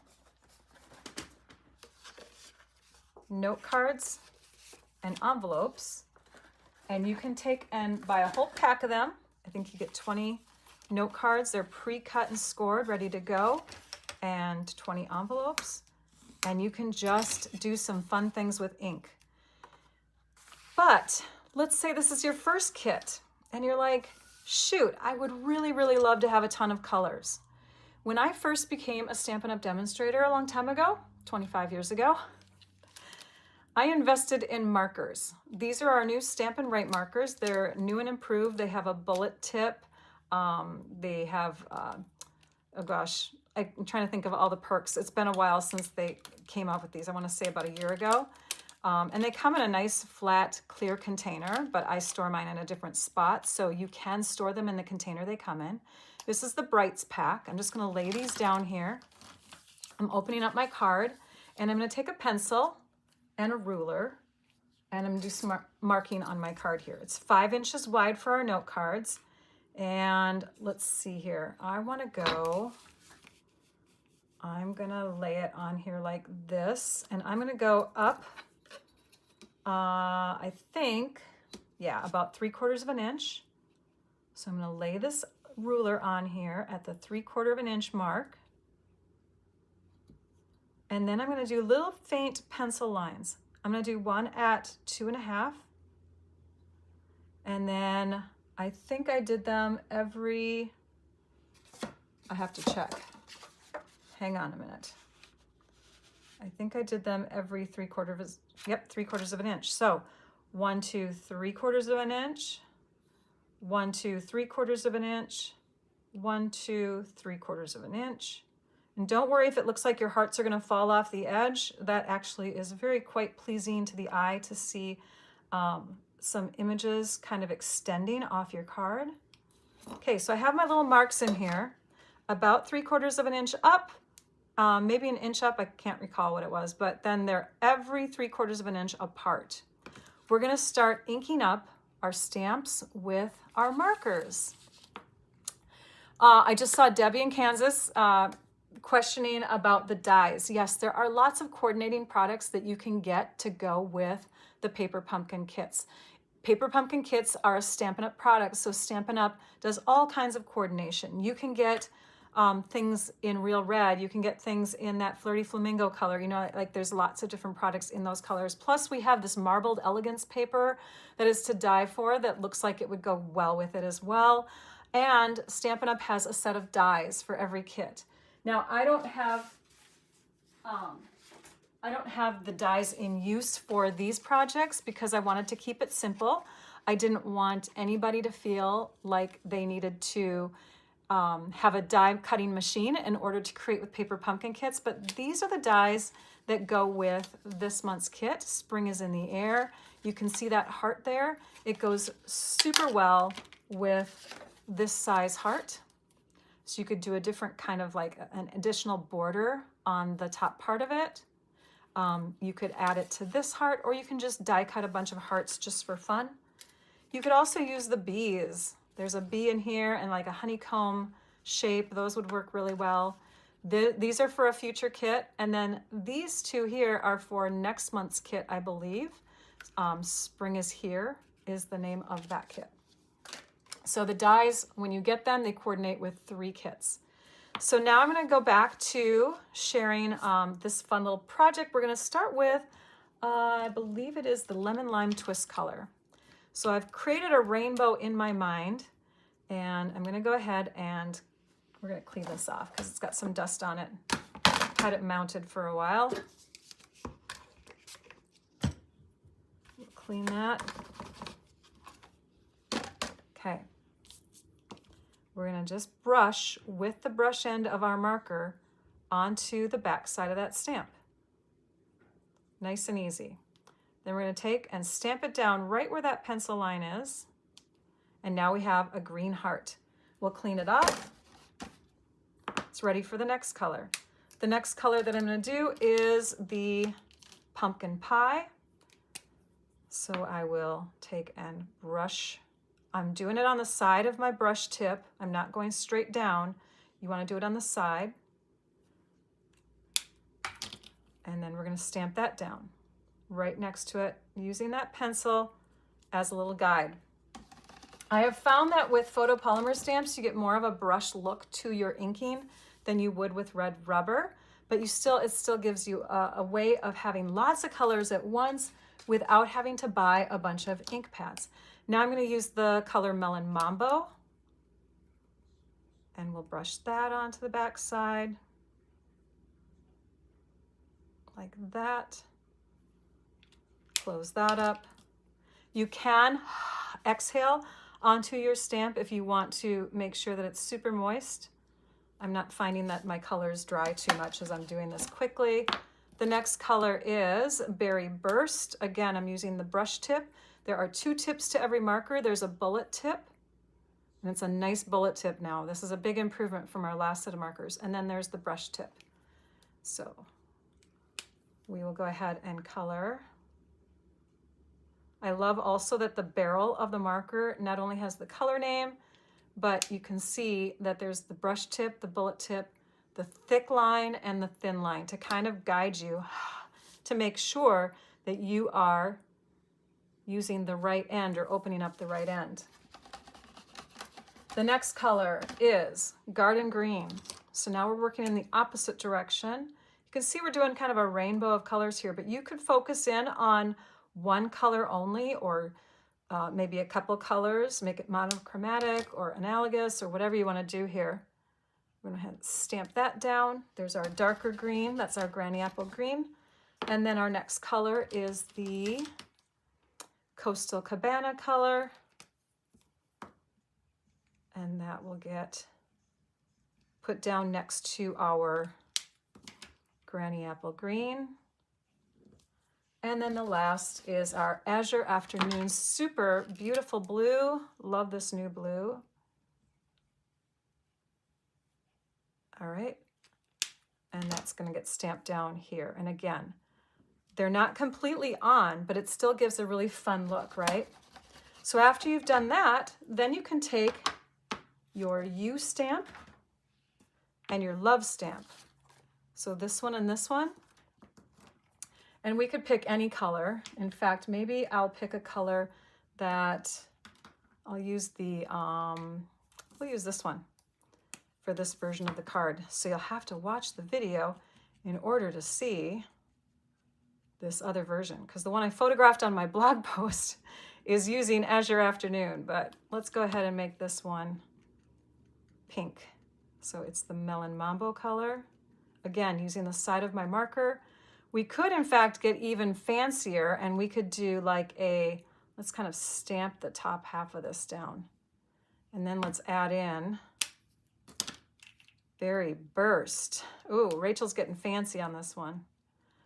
Note cards and envelopes. And you can take and buy a whole pack of them. I think you get 20 note cards. They're pre-cut and scored, ready to go. And 20 envelopes. And you can just do some fun things with ink. But let's say this is your first kit and you're like, shoot, I would really, really love to have a ton of colors. When I first became a Stampin' Up! Demonstrator a long time ago, 25 years ago, I invested in markers. These are our new Stampin' Right markers. They're new and improved. They have a bullet tip. They have, oh gosh, I'm trying to think of all the perks. It's been a while since they came out with these. I want to say about a year ago. And they come in a nice flat clear container, but I store mine in a different spot, so you can store them in the container they come in. This is the Brights pack. I'm just going to lay these down here. I'm opening up my card, and I'm going to take a pencil and a ruler, and I'm going to do some marking on my card here. It's 5 inches wide for our note cards, and let's see here. I'm going to lay it on here like this, and I'm going to go up, I think, yeah, about 3/4 of an inch. So I'm going to lay this ruler on here at the 3/4 inch mark. And then I'm going to do little faint pencil lines. I'm going to do one at 2.5. And then I think I did them every, I have to check. Hang on a minute. I think I did them every 3/4 of an inch. So 1, 2, 3/4 of an inch, 1, 2, 3/4 of an inch, 1, 2, 3/4 of an inch. And don't worry if it looks like your hearts are going to fall off the edge. That actually is very quite pleasing to the eye to see some images kind of extending off your card. Okay, so I have my little marks in here, about 3/4 of an inch up, maybe an inch up. I can't recall what it was, but then they're every 3/4 of an inch apart. We're going to start inking up our stamps with our markers. I just saw Debbie in Kansas questioning about the dies. Yes, there are lots of coordinating products that you can get to go with the Paper Pumpkin kits. Paper Pumpkin kits are a Stampin' Up! Product, so Stampin' Up! Does all kinds of coordination. You can get things in real red. You can get things in that flirty flamingo color. You know, like there's lots of different products in those colors. Plus we have this marbled elegance paper that is to die for that looks like it would go well with it as well. And Stampin' Up! Has a set of dies for every kit. Now, I don't have the dies in use for these projects because I wanted to keep it simple. I didn't want anybody to feel like they needed to have a die cutting machine in order to create with paper pumpkin kits, but these are the dies that go with this month's kit. Spring is in the air. You can see that heart there. It goes super well with this size heart. So you could do a different kind of like an additional border on the top part of it. You could add it to this heart, or you can just die cut a bunch of hearts just for fun. You could also use the bees. There's a bee in here and like a honeycomb shape. Those would work really well. These are for a future kit. And then these two here are for next month's kit, I believe. Spring is Here is the name of that kit. So the dies, when you get them, they coordinate with 3 kits. So now I'm going to go back to sharing this fun little project. We're going to start with, I believe it is the Lemon Lime Twist color. So I've created a rainbow in my mind, and I'm going to go ahead and we're going to clean this off because it's got some dust on it. Had it mounted for a while. Clean that. Okay. We're going to just brush with the brush end of our marker onto the back side of that stamp. Nice and easy. Then we're going to take and stamp it down right where that pencil line is. And now we have a green heart. We'll clean it up. It's ready for the next color. The next color that I'm going to do is the pumpkin pie. So I will take and brush. I'm doing it on the side of my brush tip. I'm not going straight down. You want to do it on the side. And then we're going to stamp that down right next to it using that pencil as a little guide. I have found that with photopolymer stamps, you get more of a brush look to your inking than you would with red rubber, but it still gives you a way of having lots of colors at once without having to buy a bunch of ink pads. Now I'm going to use the color Melon Mambo, and we'll brush that onto the back side like that. Close that up. You can exhale onto your stamp if you want to make sure that it's super moist. I'm not finding that my colors dry too much as I'm doing this quickly. The next color is Berry Burst. Again, I'm using the brush tip. There are 2 tips to every marker. There's a bullet tip, and it's a nice bullet tip now. This is a big improvement from our last set of markers. And then there's the brush tip. So we will go ahead and color. I love also that the barrel of the marker not only has the color name, but you can see that there's the brush tip, the bullet tip, the thick line, and the thin line to kind of guide you to make sure that you are using the right end or opening up the right end. The next color is Garden Green. So now we're working in the opposite direction. You can see we're doing kind of a rainbow of colors here, but you could focus in on one color only, or maybe a couple colors, make it monochromatic or analogous or whatever you want to do here. We're going to stamp that down. There's our darker green. That's our Granny Apple Green. And then our next color is the Coastal Cabana color. And that will get put down next to our Granny Apple Green. And then the last is our Azure Afternoon, super beautiful blue. Love this new blue. All right, and that's going to get stamped down here. And again, they're not completely on, but it still gives a really fun look, right? So after you've done that, then you can take your You stamp and your Love stamp. So this one and this one. And we could pick any color. In fact, maybe I'll pick a color that I'll use the, we'll use this one for this version of the card. So you'll have to watch the video in order to see this other version, because the one I photographed on my blog post is using Azure Afternoon, but let's go ahead and make this one pink. So it's the Melon Mambo color. Again, using the side of my marker. We could, in fact, get even fancier, and we could do like a, let's kind of stamp the top half of this down. And then let's add in Berry Burst. Ooh, Rachel's getting fancy on this one.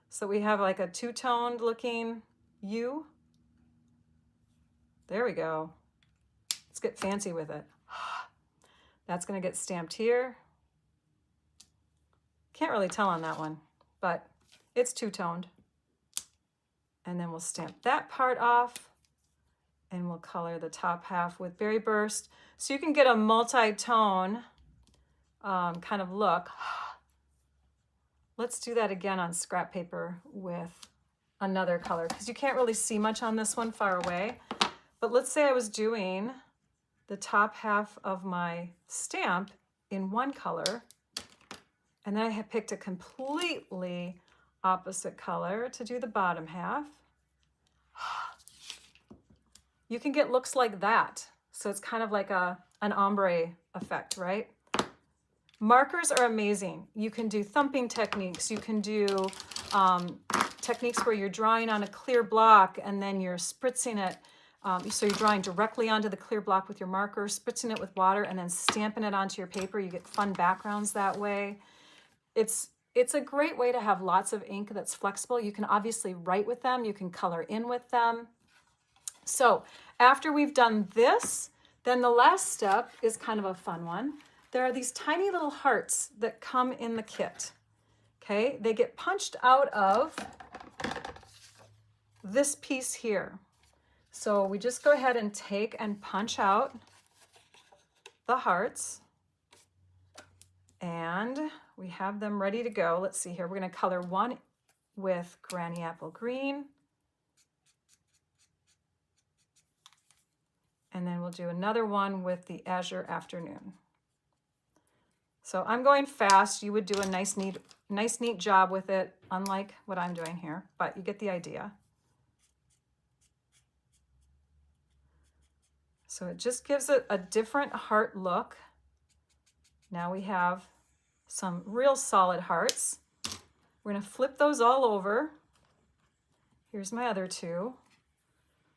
So we have like a two-toned looking U. There we go. Let's get fancy with it. That's going to get stamped here. Can't really tell on that one, but it's two-toned. And then we'll stamp that part off, and we'll color the top half with Berry Burst. So you can get a multi-tone kind of look. Let's do that again on scrap paper with another color, because you can't really see much on this one far away. But let's say I was doing the top half of my stamp in one color, and then I had picked a completely opposite color to do the bottom half. You can get looks like that. So it's kind of like an ombre effect, right? Markers are amazing. You can do thumping techniques. You can do techniques where you're drawing on a clear block and then you're spritzing it. So you're drawing directly onto the clear block with your marker, spritzing it with water, and then stamping it onto your paper. You get fun backgrounds that way. It's a great way to have lots of ink that's flexible. You can obviously write with them. You can color in with them. So after we've done this, then the last step is kind of a fun one. There are these tiny little hearts that come in the kit. Okay, they get punched out of this piece here. So we just go ahead and take and punch out the hearts, and we have them ready to go. Let's see here. We're going to color one with Granny Apple Green, and then we'll do another one with the Azure Afternoon. So I'm going fast. You would do a nice, neat job with it, unlike what I'm doing here, but you get the idea. So it just gives it a different heart look. Now we have some real solid hearts. We're going to flip those all over. Here's my other two.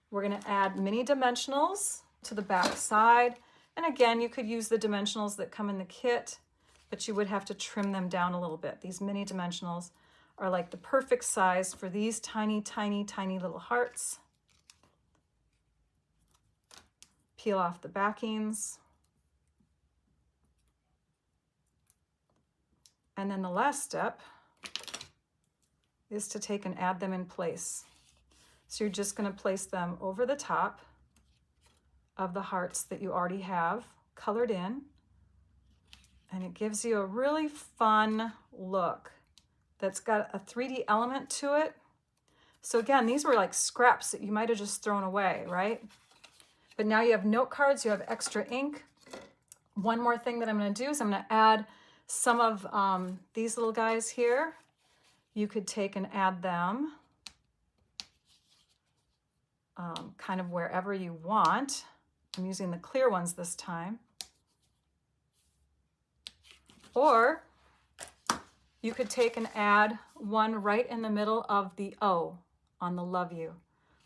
We're going to add mini dimensionals to the back side. And again, you could use the dimensionals that come in the kit, but you would have to trim them down a little bit. These mini dimensionals are like the perfect size for these tiny, tiny, tiny little hearts. Peel off the backings. And then the last step is to take and add them in place. So you're just going to place them over the top of the hearts that you already have colored in. And it gives you a really fun look that's got a 3D element to it. So again, these were like scraps that you might have just thrown away, right? But now you have note cards, you have extra ink. One more thing that I'm going to do is I'm going to add some of these little guys here. You could take and add them kind of wherever you want. I'm using the clear ones this time. Or you could take and add one right in the middle of the O on the Love You.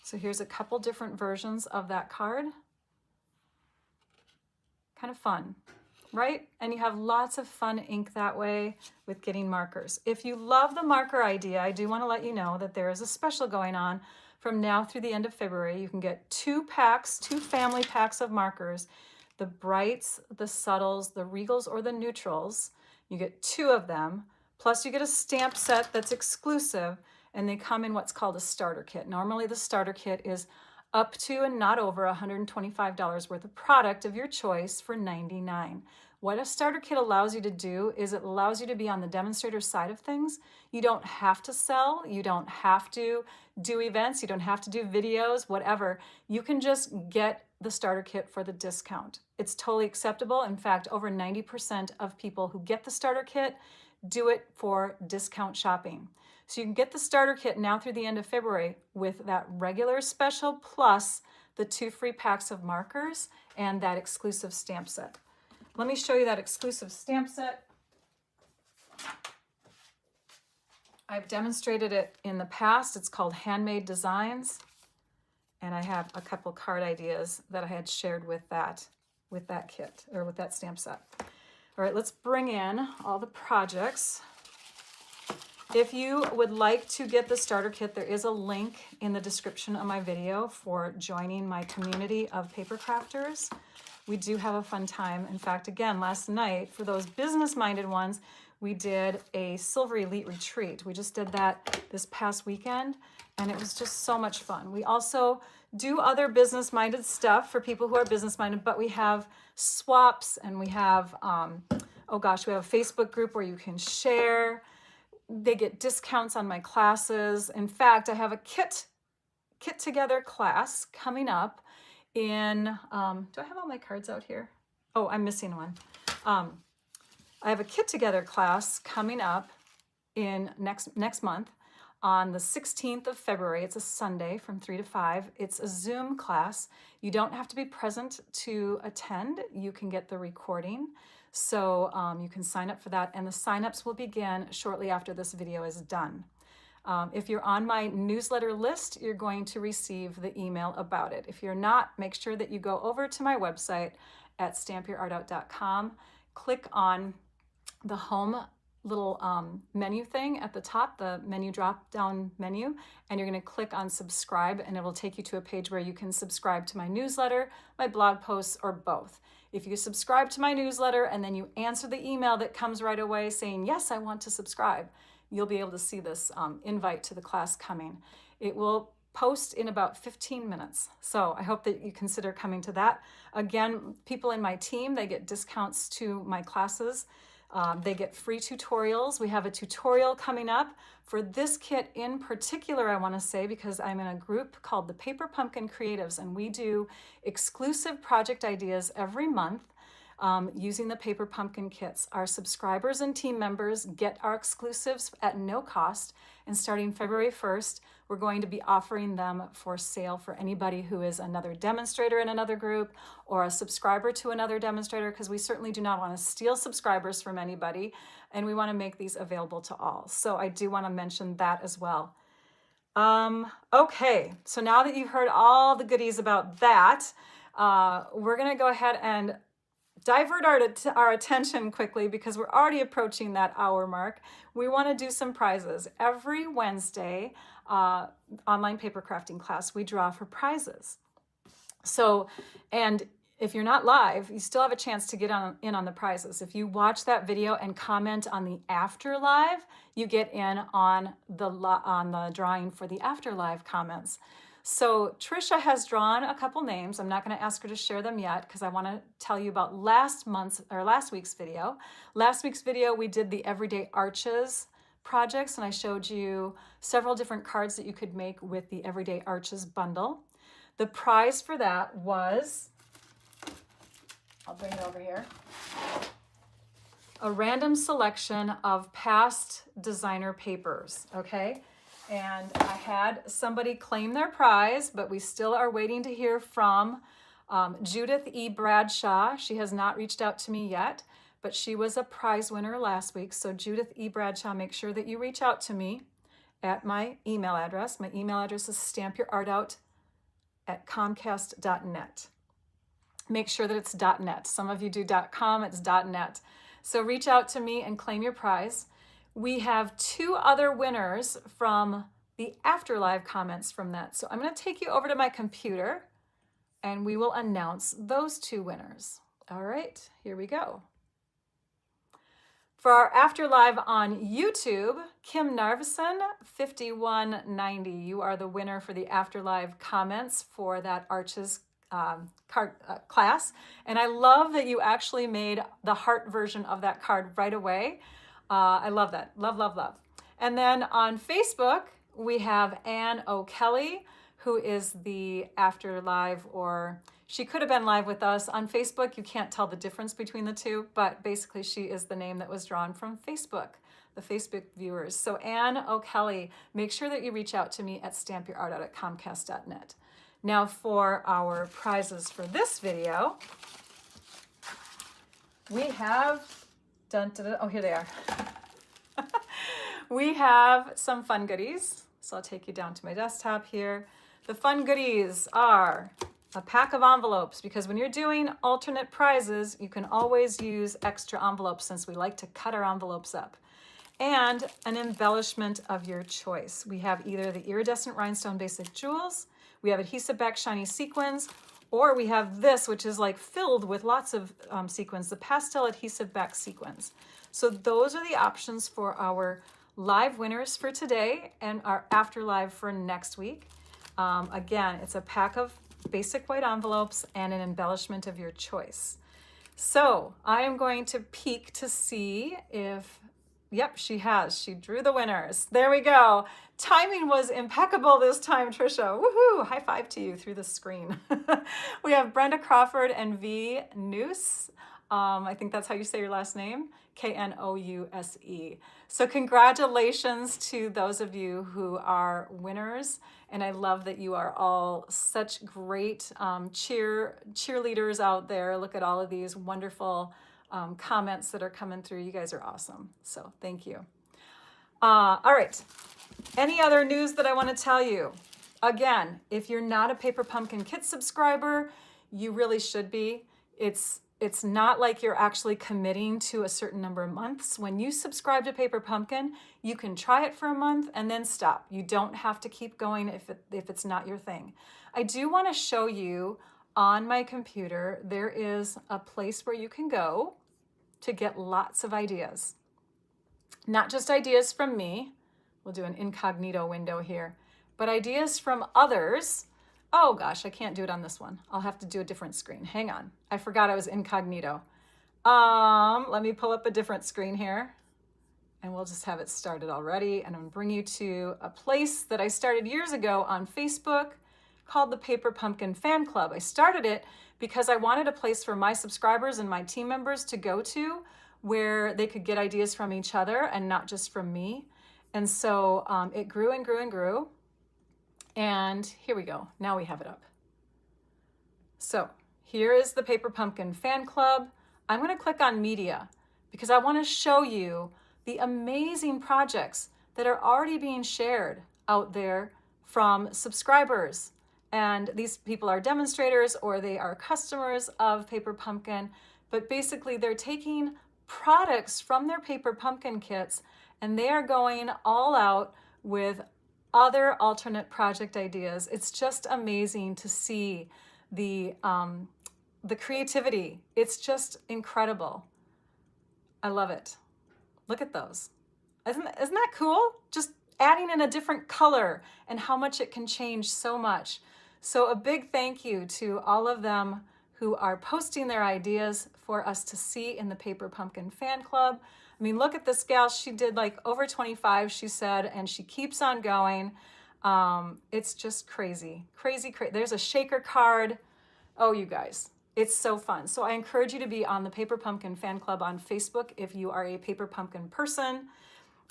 So here's a couple different versions of that card. Kind of fun, right? And you have lots of fun ink that way with getting markers. If you love the marker idea, I do want to let you know that there is a special going on from now through the end of February. You can get 2 packs, 2 family packs of markers, the brights, the subtles, the regals, or the neutrals. You get 2 of them, plus you get a stamp set that's exclusive, and they come in what's called a starter kit. Normally the starter kit is up to and not over $125 worth of product of your choice for $99. What a starter kit allows you to do is it allows you to be on the demonstrator side of things. You don't have to sell, you don't have to do events, you don't have to do videos, whatever. You can just get the starter kit for the discount. It's totally acceptable. In fact, over 90% of people who get the starter kit do it for discount shopping. So you can get the starter kit now through the end of February with that regular special plus the 2 free packs of markers and that exclusive stamp set. let me show you that exclusive stamp set. I've demonstrated it in the past. It's called Handmade Designs. And I have a couple card ideas that I had shared with that kit, or with that stamp set. All right, let's bring in all the projects. If you would like to get the starter kit, there is a link in the description of my video for joining my community of paper crafters. We do have a fun time. In fact, again, last night, for those business-minded ones, we did a Silver Elite retreat. We just did that this past weekend, and it was just so much fun. We also do other business-minded stuff for people who are business-minded, but we have swaps, and we have, oh gosh, we have a Facebook group where you can share. They get discounts on my classes. In fact, I have a kit together class coming up in, do I have all my cards out here? Oh, I'm missing one. I have a kit together class coming up in next month on the 16th of February. It's a Sunday from 3 to 5. It's a Zoom class. You don't have to be present to attend. You can get the recording. So you can sign up for that, and the signups will begin shortly after this video is done. If you're on my newsletter list, you're going to receive the email about it. If you're not, make sure that you go over to my website at stampyourartout.com, click on the home little menu thing at the top, the menu drop-down menu, and you're going to click on subscribe, and it will take you to a page where you can subscribe to my newsletter, my blog posts, or both. If you subscribe to my newsletter and then you answer the email that comes right away saying, yes, I want to subscribe, you'll be able to see this invite to the class coming. It will post in about 15 minutes. So I hope that you consider coming to that. Again, people in my team, they get discounts to my classes. They get free tutorials. We have a tutorial coming up for this kit in particular, I want to say, because I'm in a group called the Paper Pumpkin Creatives, and we do exclusive project ideas every month using the Paper Pumpkin kits. Our subscribers and team members get our exclusives at no cost, and starting February 1st, we're going to be offering them for sale for anybody who is another demonstrator in another group or a subscriber to another demonstrator, because we certainly do not want to steal subscribers from anybody, and we want to make these available to all. So I do want to mention that as well. Okay, so now that you've heard all the goodies about that, we're going to go ahead and divert our attention quickly, because we're already approaching that hour mark. We want to do some prizes. Every Wednesday, online paper crafting class, we draw for prizes. So, and if you're not live, you still have a chance to get in on the prizes. If you watch that video and comment on the after live, you get in on the drawing for the after live comments. So Trisha has drawn a couple names. I'm not going to ask her to share them yet, because I want to tell you about last week's video. Last week's video, we did the Everyday Arches projects, and I showed you several different cards that you could make with the Everyday Arches bundle. The prize for that was, I'll bring it over here, a random selection of past designer papers, okay? And I had somebody claim their prize, but we still are waiting to hear from Judith E. Bradshaw. She has not reached out to me yet, but she was a prize winner last week. So Judith E. Bradshaw, make sure that you reach out to me at my email address. My email address is stampyourartout@comcast.net. Make sure that it's .net. Some of you do .com, it's .net. So reach out to me and claim your prize. We have two other winners from the Afterlive comments from that. So I'm going to take you over to my computer and we will announce those two winners. All right, here we go. For our Afterlive on YouTube, Kim Narveson, 5190. You are the winner for the Afterlive comments for that Arches card class. And I love that you actually made the heart version of that card right away. I love that. Love, love, love. And then on Facebook, we have Ann O'Kelly, who is the Afterlive, or she could have been live with us. On Facebook, you can't tell the difference between the two, but basically she is the name that was drawn from Facebook, the Facebook viewers. So Ann O'Kelly, make sure that you reach out to me at stampyourartout@comcast.net. Now for our prizes for this video, we have, oh, here they are. We have some fun goodies. So I'll take you down to my desktop here. The fun goodies are a pack of envelopes, because when you're doing alternate prizes, you can always use extra envelopes since we like to cut our envelopes up. And an embellishment of your choice. We have either the iridescent rhinestone basic jewels, we have adhesive back shiny sequins, or we have this, which is like filled with lots of sequins, the pastel adhesive back sequins. So those are the options for our live winners for today and our after live for next week. Again, it's a pack of basic white envelopes and an embellishment of your choice. So I am going to peek to see if, yep, she has. She drew the winners. There we go. Timing was impeccable this time, Trisha. Woohoo! High five to you through the screen. We have Brenda Crawford and V. Noose. I think that's how you say your last name. Knouse. So congratulations to those of you who are winners. And I love that you are all such great cheerleaders out there. Look at all of these wonderful comments that are coming through. You guys are awesome. So thank you. All right. Any other news that I want to tell you? Again, if you're not a Paper Pumpkin Kit subscriber, you really should be. It's not like you're actually committing to a certain number of months. When you subscribe to Paper Pumpkin, you can try it for a month and then stop. You don't have to keep going if it's not your thing. I do want to show you on my computer, there is a place where you can go to get lots of ideas. Not just ideas from me. We'll do an incognito window here, but ideas from others. Oh gosh, I can't do it on this one. I'll have to do a different screen. Hang on. I forgot I was incognito. Let me pull up a different screen here and we'll just have it started already. And I'm gonna bring you to a place that I started years ago on Facebook called the Paper Pumpkin Fan Club. I started it because I wanted a place for my subscribers and my team members to go to where they could get ideas from each other and not just from me. And so it grew and grew and grew. And here we go. Now we have it up. So here is the Paper Pumpkin Fan Club. I'm going to click on Media because I want to show you the amazing projects that are already being shared out there from subscribers. And these people are demonstrators or they are customers of Paper Pumpkin. But basically they're taking products from their Paper Pumpkin kits and they are going all out with other alternate project ideas. It's just amazing to see the creativity. It's just incredible. I love it. Look at those. Isn't that cool? Just adding in a different color and how much it can change so much. So a big thank you to all of them who are posting their ideas for us to see in the Paper Pumpkin Fan Club. I mean, look at this gal. She did like over 25, she said, and she keeps on going. It's just crazy, crazy, crazy. There's a shaker card. Oh, you guys, it's so fun. So I encourage you to be on the Paper Pumpkin Fan Club on Facebook if you are a Paper Pumpkin person.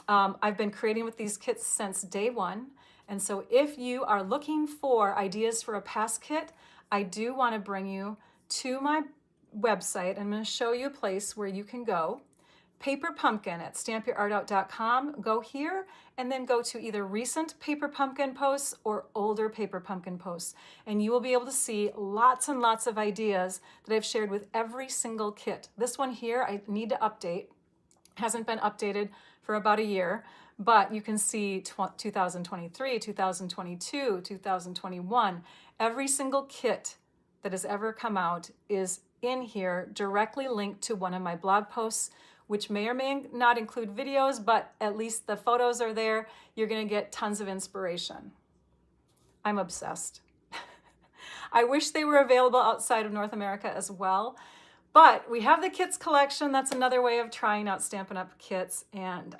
I've been creating with these kits since day one. And so if you are looking for ideas for a past kit, I do want to bring you to my website. I'm going to show you a place where you can go. Paper Pumpkin at stampyourartout.com. Go here and then go to either recent Paper Pumpkin posts or older Paper Pumpkin posts. And you will be able to see lots and lots of ideas that I've shared with every single kit. This one here, I need to update. Hasn't been updated for about a year, but you can see 2023, 2022, 2021. Every single kit that has ever come out is in here, directly linked to one of my blog posts, which may or may not include videos, but at least the photos are there. You're gonna get tons of inspiration. I'm obsessed. I wish they were available outside of North America as well, but we have the kits collection. That's another way of trying out Stampin' Up! Kits. And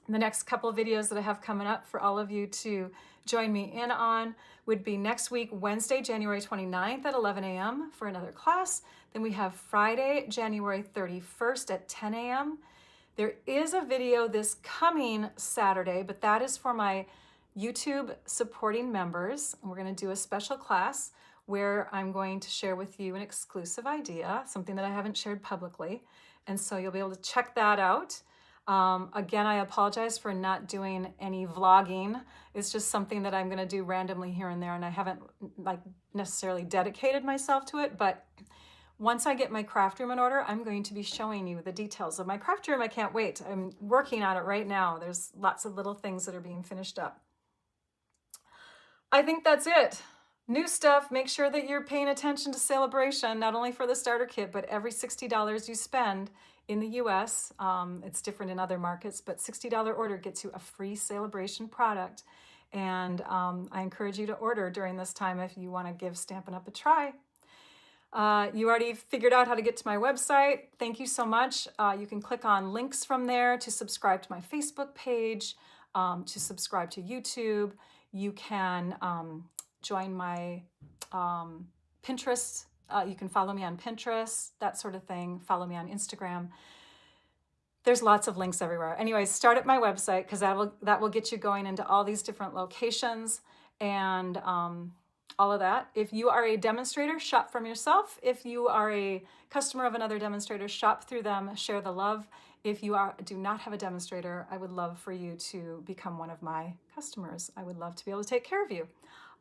the next couple of videos that I have coming up for all of you to join me in on would be next week, Wednesday, January 29th at 11 a.m. for another class. Then we have Friday, January 31st at 10 a.m. There is a video this coming Saturday, but that is for my YouTube supporting members. And we're going to do a special class where I'm going to share with you an exclusive idea, something that I haven't shared publicly. And so you'll be able to check that out. Again, I apologize for not doing any vlogging. It's just something that I'm going to do randomly here and there, and I haven't like necessarily dedicated myself to it. But once I get my craft room in order, I'm going to be showing you the details of my craft room. I can't wait. I'm working on it right now. There's lots of little things that are being finished up. I think that's it. New stuff, make sure that you're paying attention to Celebration, not only for the starter kit, but every $60 you spend in the US, it's different in other markets, but $60 order gets you a free Celebration product. And I encourage you to order during this time if you want to give Stampin' Up! A try. You already figured out how to get to my website. Thank you so much. You can click on links from there to subscribe to my Facebook page, to subscribe to YouTube. You can join my Pinterest. You can follow me on Pinterest, that sort of thing. Follow me on Instagram. There's lots of links everywhere. Anyways, start at my website because that will get you going into all these different locations and all of that. If you are a demonstrator, shop from yourself. If you are a customer of another demonstrator, shop through them, share the love. If you do not have a demonstrator, I would love for you to become one of my customers. I would love to be able to take care of you.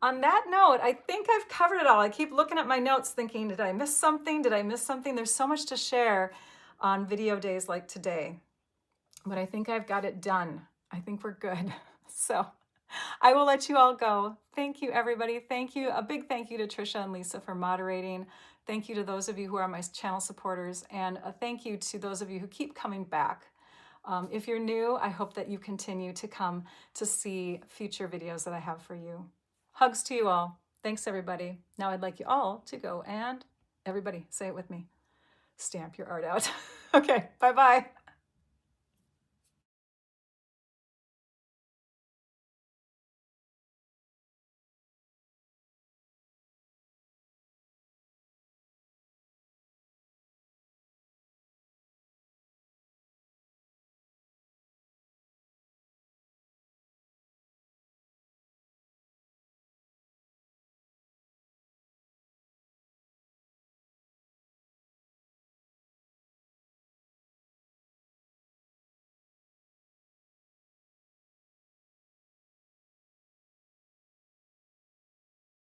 On that note, I think I've covered it all. I keep looking at my notes thinking, did I miss something? Did I miss something? There's so much to share on video days like today, but I think I've got it done. I think we're good. So I will let you all go. Thank you, everybody. Thank you. A big thank you to Trisha and Lisa for moderating. Thank you to those of you who are my channel supporters, and a thank you to those of you who keep coming back. If you're new, I hope that you continue to come to see future videos that I have for you. Hugs to you all. Thanks, everybody. Now I'd like you all to go and, everybody, say it with me, stamp your art out. Okay, bye-bye.